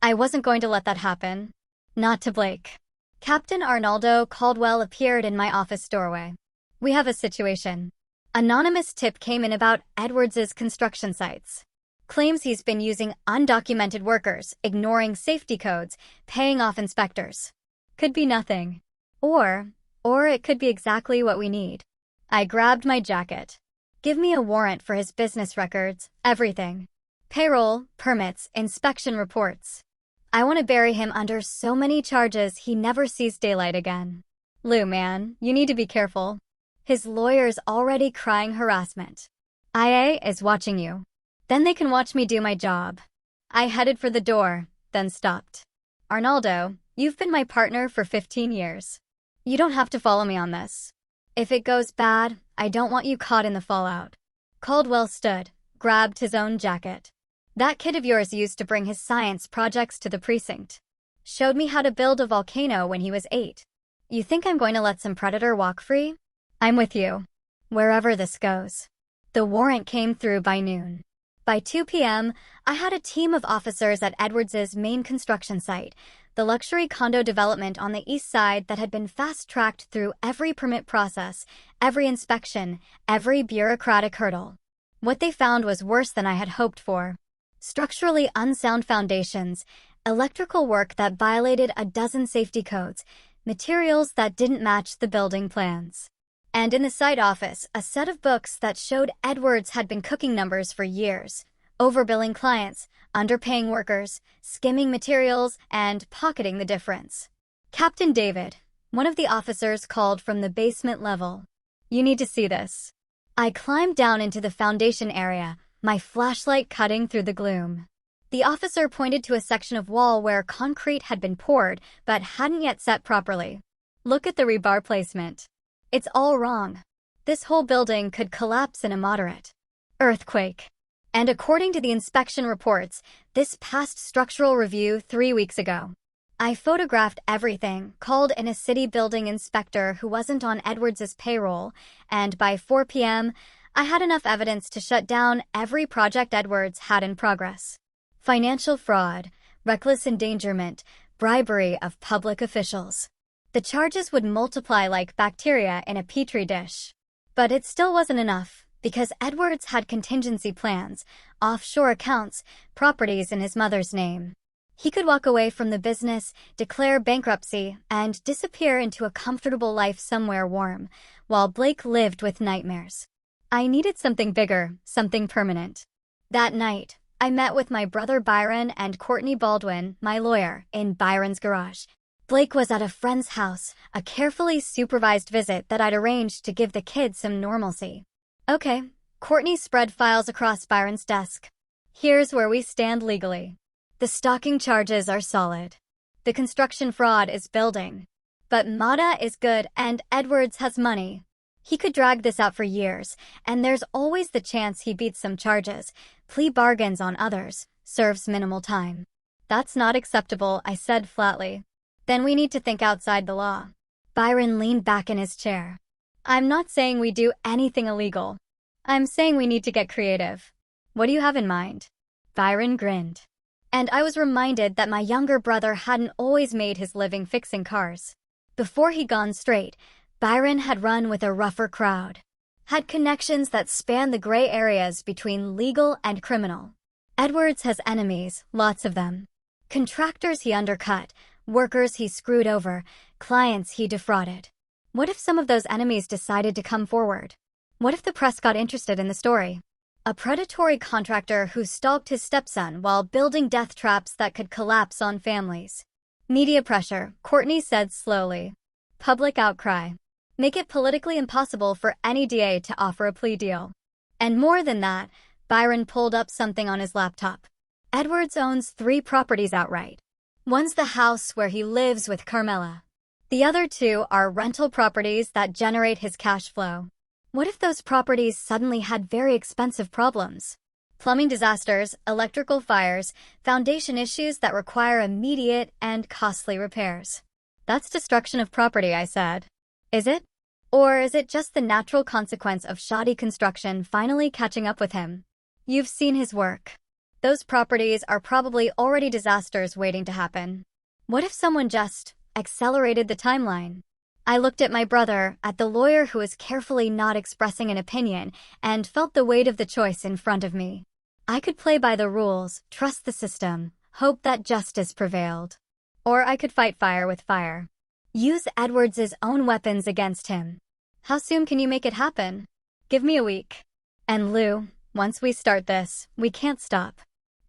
I wasn't going to let that happen. Not to Blake. Captain Arnaldo Caldwell appeared in my office doorway. We have a situation. Anonymous tip came in about Edwards's construction sites. Claims he's been using undocumented workers, ignoring safety codes, paying off inspectors. Could be nothing. Or it could be exactly what we need. I grabbed my jacket. Give me a warrant for his business records, everything. Payroll, permits, inspection reports. I want to bury him under so many charges he never sees daylight again. Lou, man, you need to be careful. His lawyer's already crying harassment. IA is watching you. Then they can watch me do my job. I headed for the door, then stopped. Arnaldo, you've been my partner for 15 years. You don't have to follow me on this. If it goes bad, I don't want you caught in the fallout. Caldwell stood, grabbed his own jacket. That kid of yours used to bring his science projects to the precinct. Showed me how to build a volcano when he was 8. You think I'm going to let some predator walk free? I'm with you. Wherever this goes. The warrant came through by noon. By 2 p.m., I had a team of officers at Edwards's main construction site, the luxury condo development on the east side that had been fast-tracked through every permit process, every inspection, every bureaucratic hurdle. What they found was worse than I had hoped for. Structurally unsound foundations, electrical work that violated a dozen safety codes, materials that didn't match the building plans. And in the site office, a set of books that showed Edwards had been cooking numbers for years, overbilling clients, underpaying workers, skimming materials, and pocketing the difference. Captain David, one of the officers, called from the basement level. "You need to see this." I climbed down into the foundation area, my flashlight cutting through the gloom. The officer pointed to a section of wall where concrete had been poured but hadn't yet set properly. "Look at the rebar placement. It's all wrong. This whole building could collapse in a moderate earthquake." And according to the inspection reports, this passed structural review 3 weeks ago. I photographed everything, called in a city building inspector who wasn't on Edwards' payroll, and by 4 p.m., I had enough evidence to shut down every project Edwards had in progress. Financial fraud, reckless endangerment, bribery of public officials. The charges would multiply like bacteria in a petri dish. But it still wasn't enough, because Edwards had contingency plans, offshore accounts, properties in his mother's name. He could walk away from the business, declare bankruptcy, and disappear into a comfortable life somewhere warm, while Blake lived with nightmares. I needed something bigger, something permanent. That night, I met with my brother Byron and Courtney Baldwin, my lawyer, in Byron's garage. Blake was at a friend's house, a carefully supervised visit that I'd arranged to give the kids some normalcy. "Okay," Courtney spread files across Byron's desk. "Here's where we stand legally. The stalking charges are solid. The construction fraud is building. But Mata is good and Edwards has money. He could drag this out for years, and there's always the chance he beats some charges, plea bargains on others, serves minimal time." "That's not acceptable," I said flatly. "Then we need to think outside the law." Byron leaned back in his chair. "I'm not saying we do anything illegal. I'm saying we need to get creative." "What do you have in mind?" Byron grinned. And I was reminded that my younger brother hadn't always made his living fixing cars. Before he'd gone straight, Byron had run with a rougher crowd, had connections that spanned the gray areas between legal and criminal. Edwards has enemies, lots of them. Contractors he undercut, workers he screwed over, clients he defrauded. What if some of those enemies decided to come forward? What if the press got interested in the story? A predatory contractor who stalked his stepson while building death traps that could collapse on families. Media pressure, Courtney said slowly. Public outcry. Make it politically impossible for any DA to offer a plea deal. And more than that, Byron pulled up something on his laptop. Edwards owns 3 properties outright. One's the house where he lives with Carmela. The other 2 are rental properties that generate his cash flow. What if those properties suddenly had very expensive problems? Plumbing disasters, electrical fires, foundation issues that require immediate and costly repairs. That's destruction of property, I said. Is it? Or is it just the natural consequence of shoddy construction finally catching up with him? You've seen his work. Those properties are probably already disasters waiting to happen. What if someone just accelerated the timeline? I looked at my brother, at the lawyer who was carefully not expressing an opinion, and felt the weight of the choice in front of me. I could play by the rules, trust the system, hope that justice prevailed. Or I could fight fire with fire. Use Edwards' own weapons against him. How soon can you make it happen? Give me a week. And Lou, once we start this, we can't stop.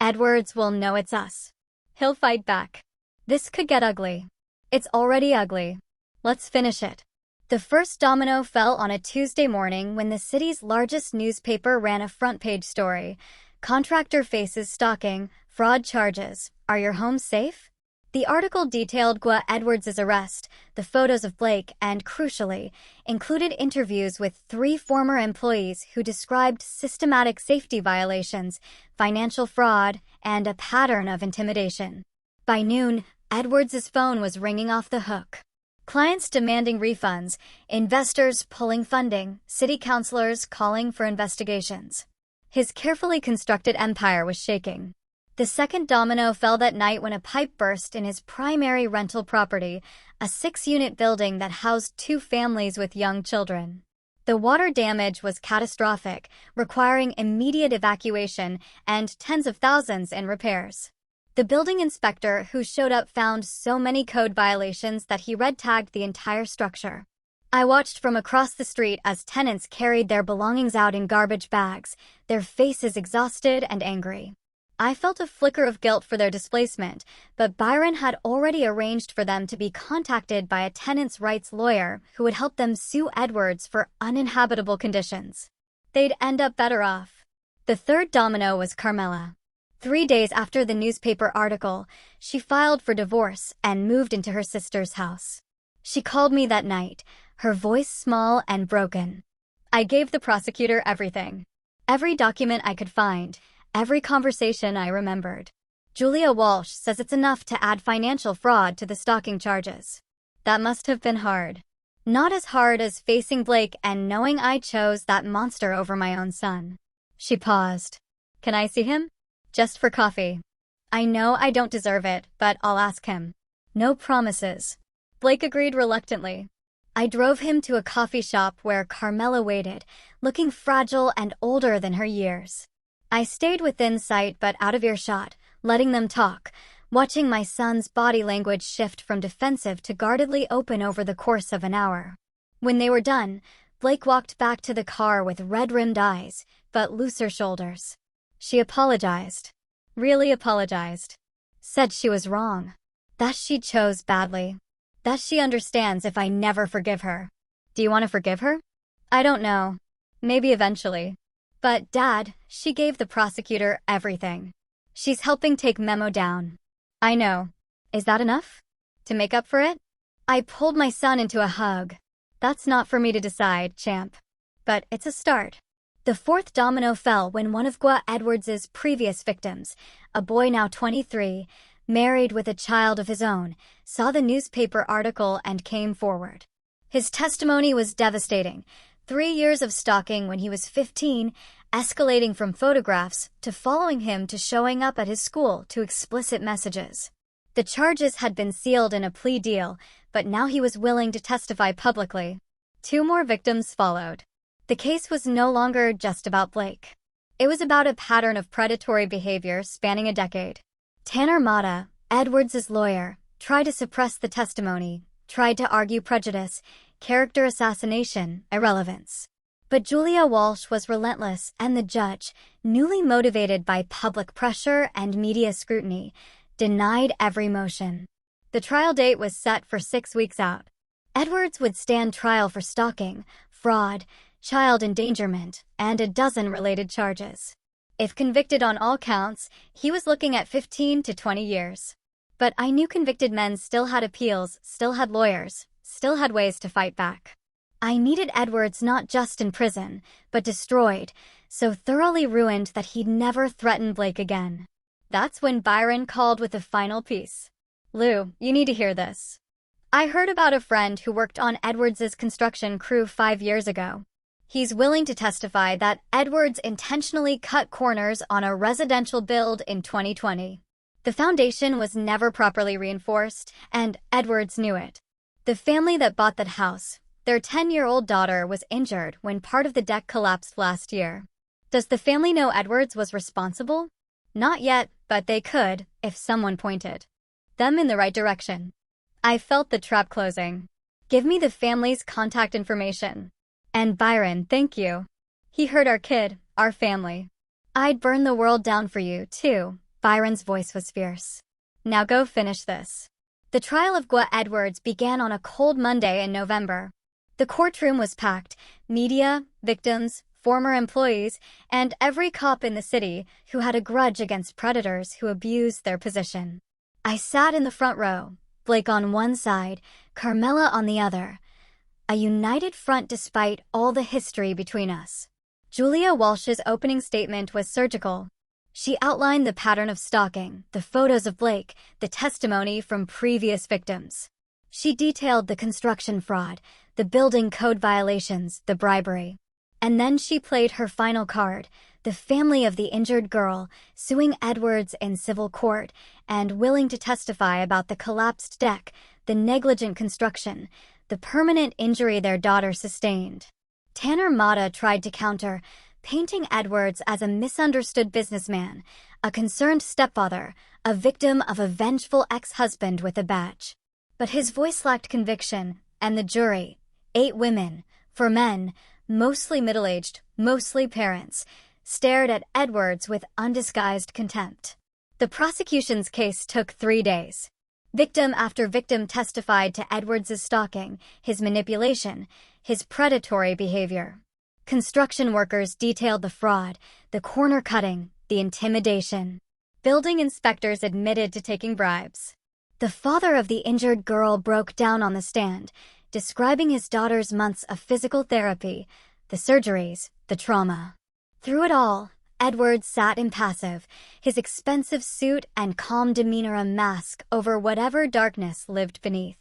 Edwards will know it's us. He'll fight back. This could get ugly. It's already ugly. Let's finish it. The first domino fell on a Tuesday morning when the city's largest newspaper ran a front-page story. Contractor faces stalking, fraud charges. Are your homes safe? The article detailed Gua Edwards' arrest, the photos of Blake, and, crucially, included interviews with 3 former employees who described systematic safety violations, financial fraud, and a pattern of intimidation. By noon, Edwards' phone was ringing off the hook. Clients demanding refunds, investors pulling funding, city councilors calling for investigations. His carefully constructed empire was shaking. The second domino fell that night when a pipe burst in his primary rental property, a 6-unit building that housed 2 families with young children. The water damage was catastrophic, requiring immediate evacuation and tens of thousands in repairs. The building inspector who showed up found so many code violations that he red-tagged the entire structure. I watched from across the street as tenants carried their belongings out in garbage bags, their faces exhausted and angry. I felt a flicker of guilt for their displacement, but Byron had already arranged for them to be contacted by a tenants' rights lawyer who would help them sue Edwards for uninhabitable conditions. They'd end up better off. The third domino was Carmela. 3 days after the newspaper article, she filed for divorce and moved into her sister's house. She called me that night, her voice small and broken. I gave the prosecutor everything. Every document I could find, every conversation I remembered. Julia Walsh says it's enough to add financial fraud to the stalking charges. That must have been hard. Not as hard as facing Blake and knowing I chose that monster over my own son. She paused. Can I see him? Just for coffee. I know I don't deserve it, but I'll ask him. No promises. Blake agreed reluctantly. I drove him to a coffee shop where Carmela waited, looking fragile and older than her years. I stayed within sight but out of earshot, letting them talk, watching my son's body language shift from defensive to guardedly open over the course of an hour. When they were done, Blake walked back to the car with red-rimmed eyes, but looser shoulders. She apologized. Really apologized. Said she was wrong. That she chose badly. That she understands if I never forgive her. Do you want to forgive her? I don't know. Maybe eventually. But, Dad, she gave the prosecutor everything. She's helping take memo down. I know. Is that enough? To make up for it? I pulled my son into a hug. That's not for me to decide, champ. But it's a start. The fourth domino fell when one of Gua Edwards' previous victims, a boy now 23, married with a child of his own, saw the newspaper article and came forward. His testimony was devastating. 3 years of stalking when he was 15, escalating from photographs to following him to showing up at his school to explicit messages. The charges had been sealed in a plea deal, but now he was willing to testify publicly. 2 more victims followed. The case was no longer just about Blake. It was about a pattern of predatory behavior spanning a decade. Tanner Mata, Edwards' lawyer, tried to suppress the testimony, tried to argue prejudice, character assassination, irrelevance. But Julia Walsh was relentless, and the judge, newly motivated by public pressure and media scrutiny, denied every motion. The trial date was set for 6 weeks out. Edwards would stand trial for stalking, fraud, child endangerment, and a dozen related charges. If convicted on all counts, he was looking at 15 to 20 years. But I knew convicted men still had appeals, still had lawyers, still had ways to fight back. I needed Edwards not just in prison, but destroyed, so thoroughly ruined that he'd never threaten Blake again. That's when Byron called with the final piece. Lou, you need to hear this. I heard about a friend who worked on Edwards' construction crew 5 years ago. He's willing to testify that Edwards intentionally cut corners on a residential build in 2020. The foundation was never properly reinforced, and Edwards knew it. The family that bought that house, their 10-year-old daughter was injured when part of the deck collapsed last year. Does the family know Edwards was responsible? Not yet, but they could, if someone pointed them in the right direction. I felt the trap closing. Give me the family's contact information. And Byron, thank you. He hurt our kid, our family. I'd burn the world down for you, too. Byron's voice was fierce. Now go finish this. The trial of Gua Edwards began on a cold Monday in November. The courtroom was packed. Media, victims, former employees, and every cop in the city who had a grudge against predators who abused their position. I sat in the front row, Blake on one side, Carmela on the other. A united front despite all the history between us. Julia Walsh's opening statement was surgical. She outlined the pattern of stalking, the photos of Blake, the testimony from previous victims. She detailed the construction fraud, the building code violations, the bribery. And then she played her final card, the family of the injured girl, suing Edwards in civil court and willing to testify about the collapsed deck, the negligent construction, the permanent injury their daughter sustained. Tanner Mata tried to counter, painting Edwards as a misunderstood businessman, a concerned stepfather, a victim of a vengeful ex-husband with a badge. But his voice lacked conviction, and the jury, 8 women, 4 men, mostly middle-aged, mostly parents, stared at Edwards with undisguised contempt. The prosecution's case took 3 days. Victim after victim testified to Edwards' stalking, his manipulation, his predatory behavior. Construction workers detailed the fraud, the corner cutting, the intimidation. Building inspectors admitted to taking bribes. The father of the injured girl broke down on the stand, describing his daughter's months of physical therapy, the surgeries, the trauma. Through it all, Edwards sat impassive, his expensive suit and calm demeanor a mask over whatever darkness lived beneath.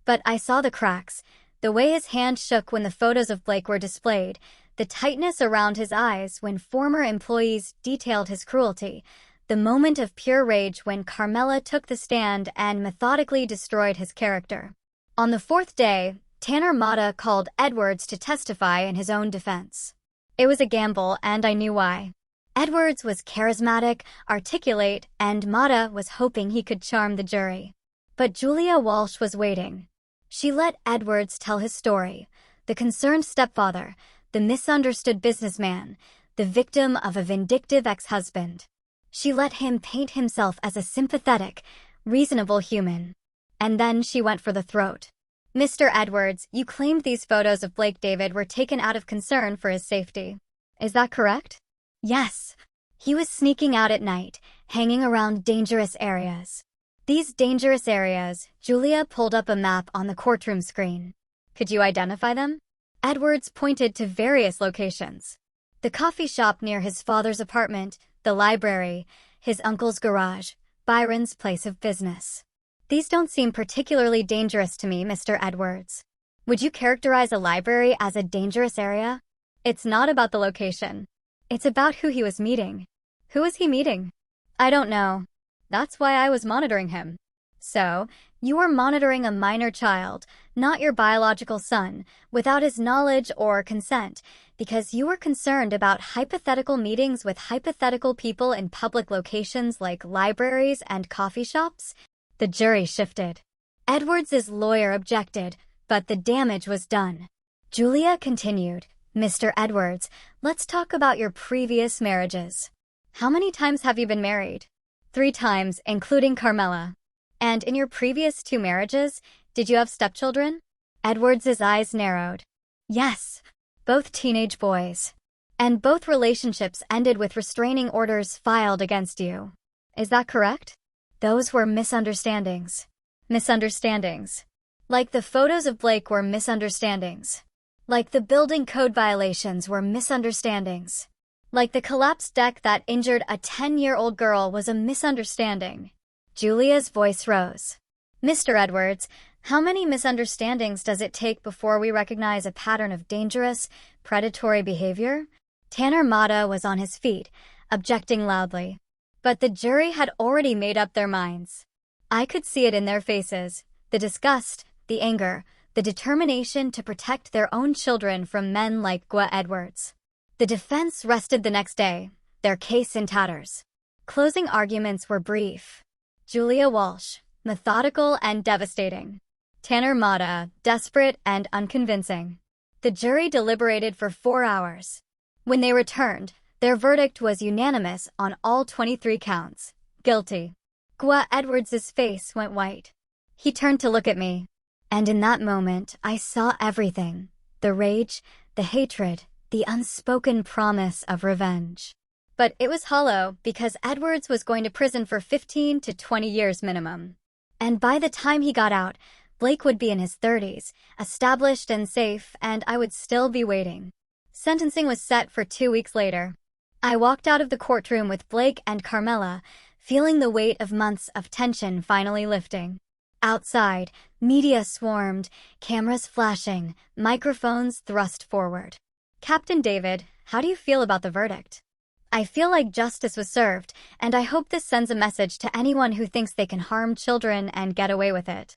But I saw the cracks, the way his hand shook when the photos of Blake were displayed, the tightness around his eyes when former employees detailed his cruelty, the moment of pure rage when Carmela took the stand and methodically destroyed his character. On the 4th day, Tanner Mata called Edwards to testify in his own defense. It was a gamble, and I knew why. Edwards was charismatic, articulate, and Mata was hoping he could charm the jury. But Julia Walsh was waiting. She let Edwards tell his story, the concerned stepfather, the misunderstood businessman, the victim of a vindictive ex-husband. She let him paint himself as a sympathetic, reasonable human. And then she went for the throat. Mr. Edwards, you claimed these photos of Blake David were taken out of concern for his safety. Is that correct? Yes. He was sneaking out at night, hanging around dangerous areas. These dangerous areas, Julia pulled up a map on the courtroom screen. Could you identify them? Edwards pointed to various locations. The coffee shop near his father's apartment, the library, his uncle's garage, Byron's place of business. These don't seem particularly dangerous to me, Mr. Edwards. Would you characterize a library as a dangerous area? It's not about the location. It's about who he was meeting. Who was he meeting? I don't know. That's why I was monitoring him. So, you were monitoring a minor child, not your biological son, without his knowledge or consent, because you were concerned about hypothetical meetings with hypothetical people in public locations like libraries and coffee shops? The jury shifted. Edwards' lawyer objected, but the damage was done. Julia continued, Mr. Edwards, let's talk about your previous marriages. How many times have you been married? 3 times, including Carmela. And in your previous 2 marriages, did you have stepchildren? Edwards' eyes narrowed. Yes, both teenage boys. And both relationships ended with restraining orders filed against you. Is that correct? Those were misunderstandings. Misunderstandings. Like the photos of Blake were misunderstandings. Like the building code violations were misunderstandings. Like the collapsed deck that injured a 10-year-old girl was a misunderstanding. Julia's voice rose. Mr. Edwards, how many misunderstandings does it take before we recognize a pattern of dangerous, predatory behavior? Tanner Mata was on his feet, objecting loudly. But the jury had already made up their minds. I could see it in their faces, the disgust, the anger, the determination to protect their own children from men like Gwa Edwards. The defense rested the next day, their case in tatters. Closing arguments were brief. Julia Walsh, methodical and devastating. Tanner Mata, desperate and unconvincing. The jury deliberated for 4 hours. When they returned, their verdict was unanimous on all 23 counts. Guilty. Gwa Edwards' face went white. He turned to look at me. And in that moment, I saw everything. The rage, the hatred, the unspoken promise of revenge. But it was hollow because Edwards was going to prison for 15 to 20 years minimum. And by the time he got out, Blake would be in his 30s, established and safe, and I would still be waiting. Sentencing was set for 2 weeks later. I walked out of the courtroom with Blake and Carmela, feeling the weight of months of tension finally lifting. Outside, media swarmed, cameras flashing, microphones thrust forward. Captain David, how do you feel about the verdict? I feel like justice was served, and I hope this sends a message to anyone who thinks they can harm children and get away with it.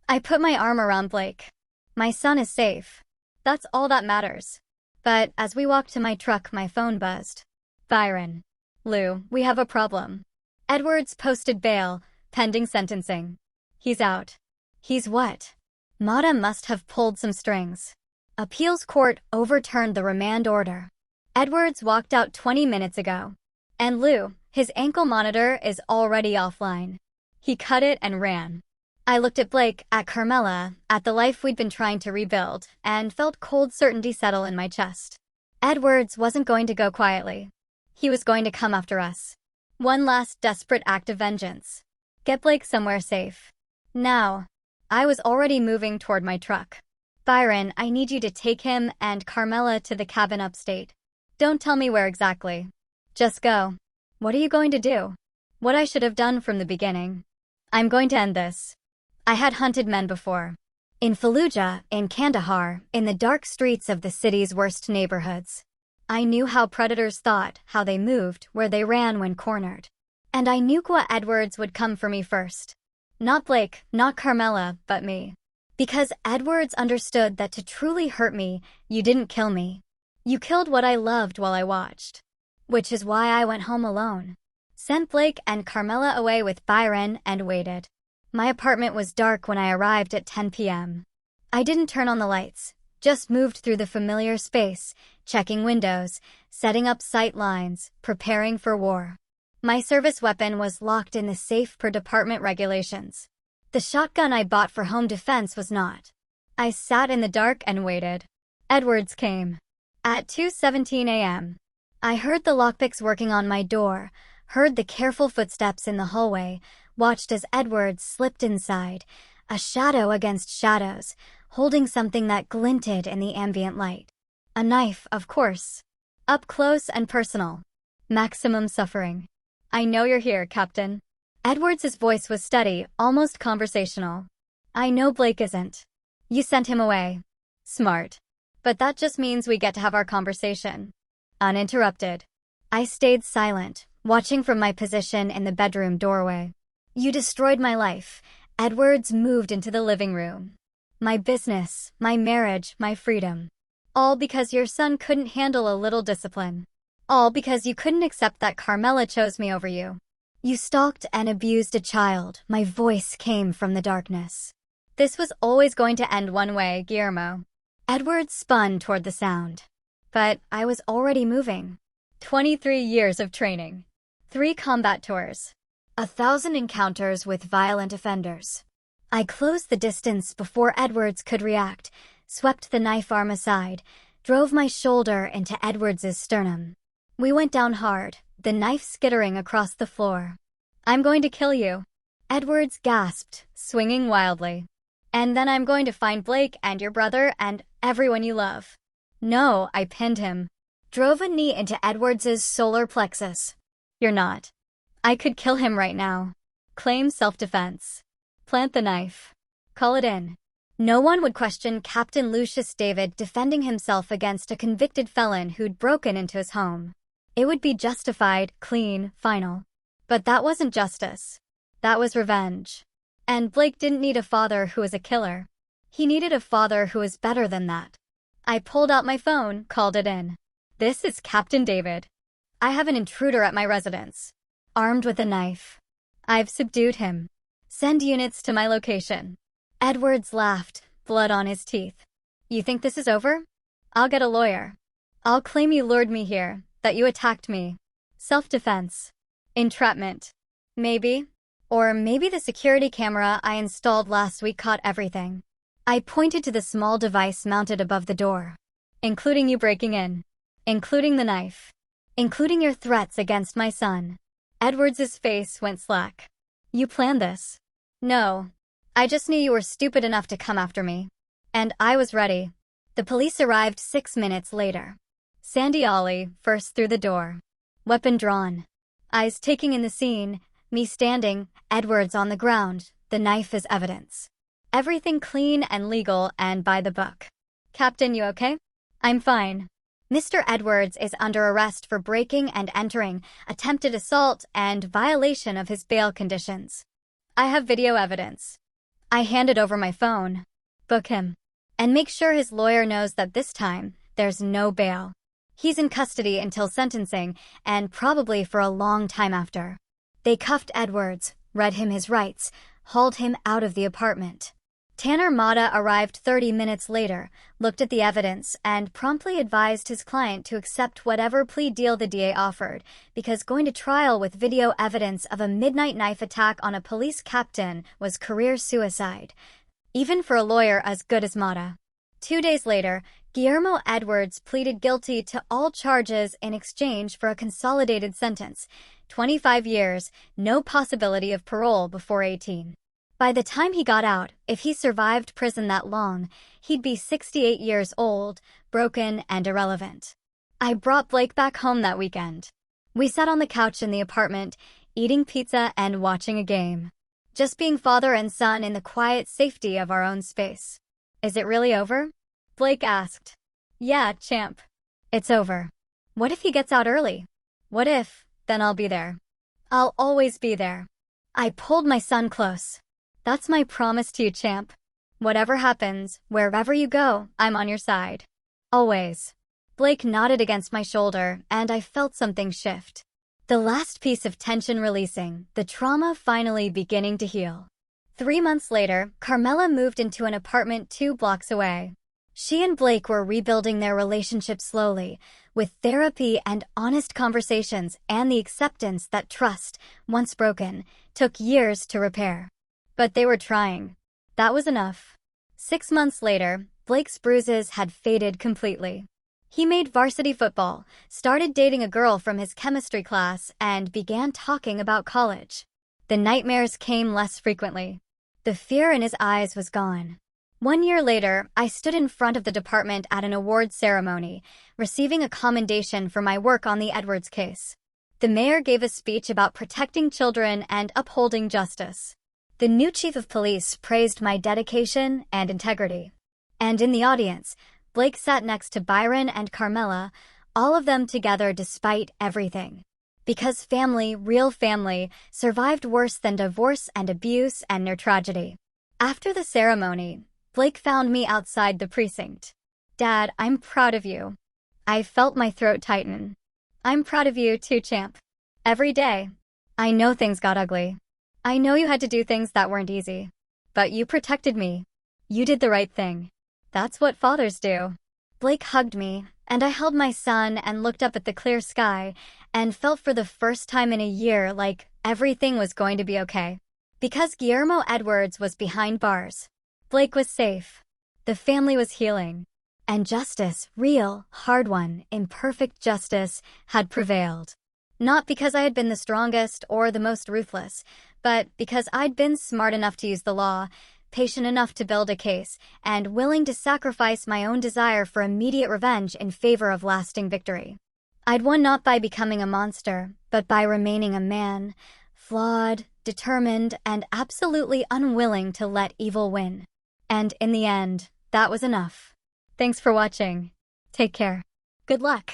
I put my arm around Blake. My son is safe. That's all that matters. But as we walked to my truck, my phone buzzed. Byron. Lou, we have a problem. Edwards posted bail, pending sentencing. He's out. He's what? Mata must have pulled some strings. Appeals court overturned the remand order. Edwards walked out 20 minutes ago. And Lou, his ankle monitor is already offline. He cut it and ran. I looked at Blake, at Carmela, at the life we'd been trying to rebuild, and felt cold certainty settle in my chest. Edwards wasn't going to go quietly. He was going to come after us. One last desperate act of vengeance. Get Blake somewhere safe. Now. I was already moving toward my truck. Byron, I need you to take him and Carmela to the cabin upstate. Don't tell me where exactly. Just go. What are you going to do? What I should have done from the beginning. I'm going to end this. I had hunted men before. In Fallujah, in Kandahar, in the dark streets of the city's worst neighborhoods. I knew how predators thought, how they moved, where they ran when cornered. And I knew Edwards would come for me first. Not Blake, not Carmela, but me. Because Edwards understood that to truly hurt me, you didn't kill me. You killed what I loved while I watched. Which is why I went home alone. Sent Blake and Carmela away with Byron and waited. My apartment was dark when I arrived at 10 p.m. I didn't turn on the lights, just moved through the familiar space, checking windows, setting up sight lines, preparing for war. My service weapon was locked in the safe per department regulations. The shotgun I bought for home defense was not. I sat in the dark and waited. Edwards came. At 2:17 a.m. I heard the lockpicks working on my door, heard the careful footsteps in the hallway, watched as Edwards slipped inside, a shadow against shadows, holding something that glinted in the ambient light. A knife, of course. Up close and personal. Maximum suffering. I know you're here, Captain. Edwards' voice was steady, almost conversational. I know Blake isn't. You sent him away. Smart. But that just means we get to have our conversation. Uninterrupted. I stayed silent, watching from my position in the bedroom doorway. You destroyed my life. Edwards moved into the living room. My business, my marriage, my freedom. All because your son couldn't handle a little discipline. All because you couldn't accept that Carmela chose me over you. You stalked and abused a child. My voice came from the darkness. This was always going to end one way, Guillermo. Edwards spun toward the sound. But I was already moving. 23 years of training. 3 combat tours. 1,000 encounters with violent offenders. I closed the distance before Edwards could react, swept the knife arm aside, drove my shoulder into Edwards' sternum. We went down hard, the knife skittering across the floor. I'm going to kill you. Edwards gasped, swinging wildly. And then I'm going to find Blake and your brother and everyone you love. No, I pinned him. Drove a knee into Edwards' solar plexus. You're not. I could kill him right now. Claim self-defense. Plant the knife. Call it in. No one would question Captain Lucius David defending himself against a convicted felon who'd broken into his home. It would be justified, clean, final. But that wasn't justice. That was revenge. And Blake didn't need a father who was a killer. He needed a father who was better than that. I pulled out my phone, called it in. This is Captain David. I have an intruder at my residence. Armed with a knife. I've subdued him. Send units to my location. Edwards laughed, blood on his teeth. You think this is over? I'll get a lawyer. I'll claim you lured me here, that you attacked me. Self-defense. Entrapment. Maybe. Or maybe the security camera I installed last week caught everything. I pointed to the small device mounted above the door. Including you breaking in. Including the knife. Including your threats against my son. Edwards' face went slack. You planned this? No. I just knew you were stupid enough to come after me. And I was ready. The police arrived 6 minutes later. Sandy Ollie, first through the door. Weapon drawn. Eyes taking in the scene, me standing, Edwards on the ground, the knife as evidence. Everything clean and legal and by the book. Captain, you okay? I'm fine. Mr. Edwards is under arrest for breaking and entering, attempted assault, and violation of his bail conditions. I have video evidence. I handed over my phone. Book him. And make sure his lawyer knows that this time, there's no bail. He's in custody until sentencing, and probably for a long time after. They cuffed Edwards, read him his rights, hauled him out of the apartment. Tanner Mata arrived 30 minutes later, looked at the evidence, and promptly advised his client to accept whatever plea deal the DA offered, because going to trial with video evidence of a midnight knife attack on a police captain was career suicide, even for a lawyer as good as Mata. 2 days later, Guillermo Edwards pleaded guilty to all charges in exchange for a consolidated sentence, 25 years, no possibility of parole before 18. By the time he got out, if he survived prison that long, he'd be 68 years old, broken and irrelevant. I brought Blake back home that weekend. We sat on the couch in the apartment, eating pizza and watching a game. Just being father and son in the quiet safety of our own space. Is it really over? Blake asked. Yeah, champ. It's over. What if he gets out early? What if, then I'll be there. I'll always be there. I pulled my son close. That's my promise to you, champ. Whatever happens, wherever you go, I'm on your side. Always. Blake nodded against my shoulder, and I felt something shift. The last piece of tension releasing, the trauma finally beginning to heal. 3 months later, Carmela moved into an apartment 2 blocks away. She and Blake were rebuilding their relationship slowly, with therapy and honest conversations and the acceptance that trust, once broken, took years to repair. But they were trying. That was enough. 6 months later, Blake's bruises had faded completely. He made varsity football, started dating a girl from his chemistry class, and began talking about college. The nightmares came less frequently. The fear in his eyes was gone. 1 year later, I stood in front of the department at an awards ceremony, receiving a commendation for my work on the Edwards case. The mayor gave a speech about protecting children and upholding justice. The new chief of police praised my dedication and integrity. And in the audience, Blake sat next to Byron and Carmela, all of them together despite everything. Because family, real family, survived worse than divorce and abuse and near tragedy. After the ceremony, Blake found me outside the precinct. Dad, I'm proud of you. I felt my throat tighten. I'm proud of you too, champ. Every day. I know things got ugly. I know you had to do things that weren't easy. But you protected me. You did the right thing. That's what fathers do. Blake hugged me, and I held my son and looked up at the clear sky and felt for the first time in a year like everything was going to be okay. Because Guillermo Edwards was behind bars. Blake was safe. The family was healing. And justice, real, hard one, imperfect justice, had prevailed. Not because I had been the strongest or the most ruthless, but because I'd been smart enough to use the law, patient enough to build a case, and willing to sacrifice my own desire for immediate revenge in favor of lasting victory. I'd won not by becoming a monster, but by remaining a man, flawed, determined, and absolutely unwilling to let evil win. And in the end, that was enough. Thanks for watching. Take care. Good luck.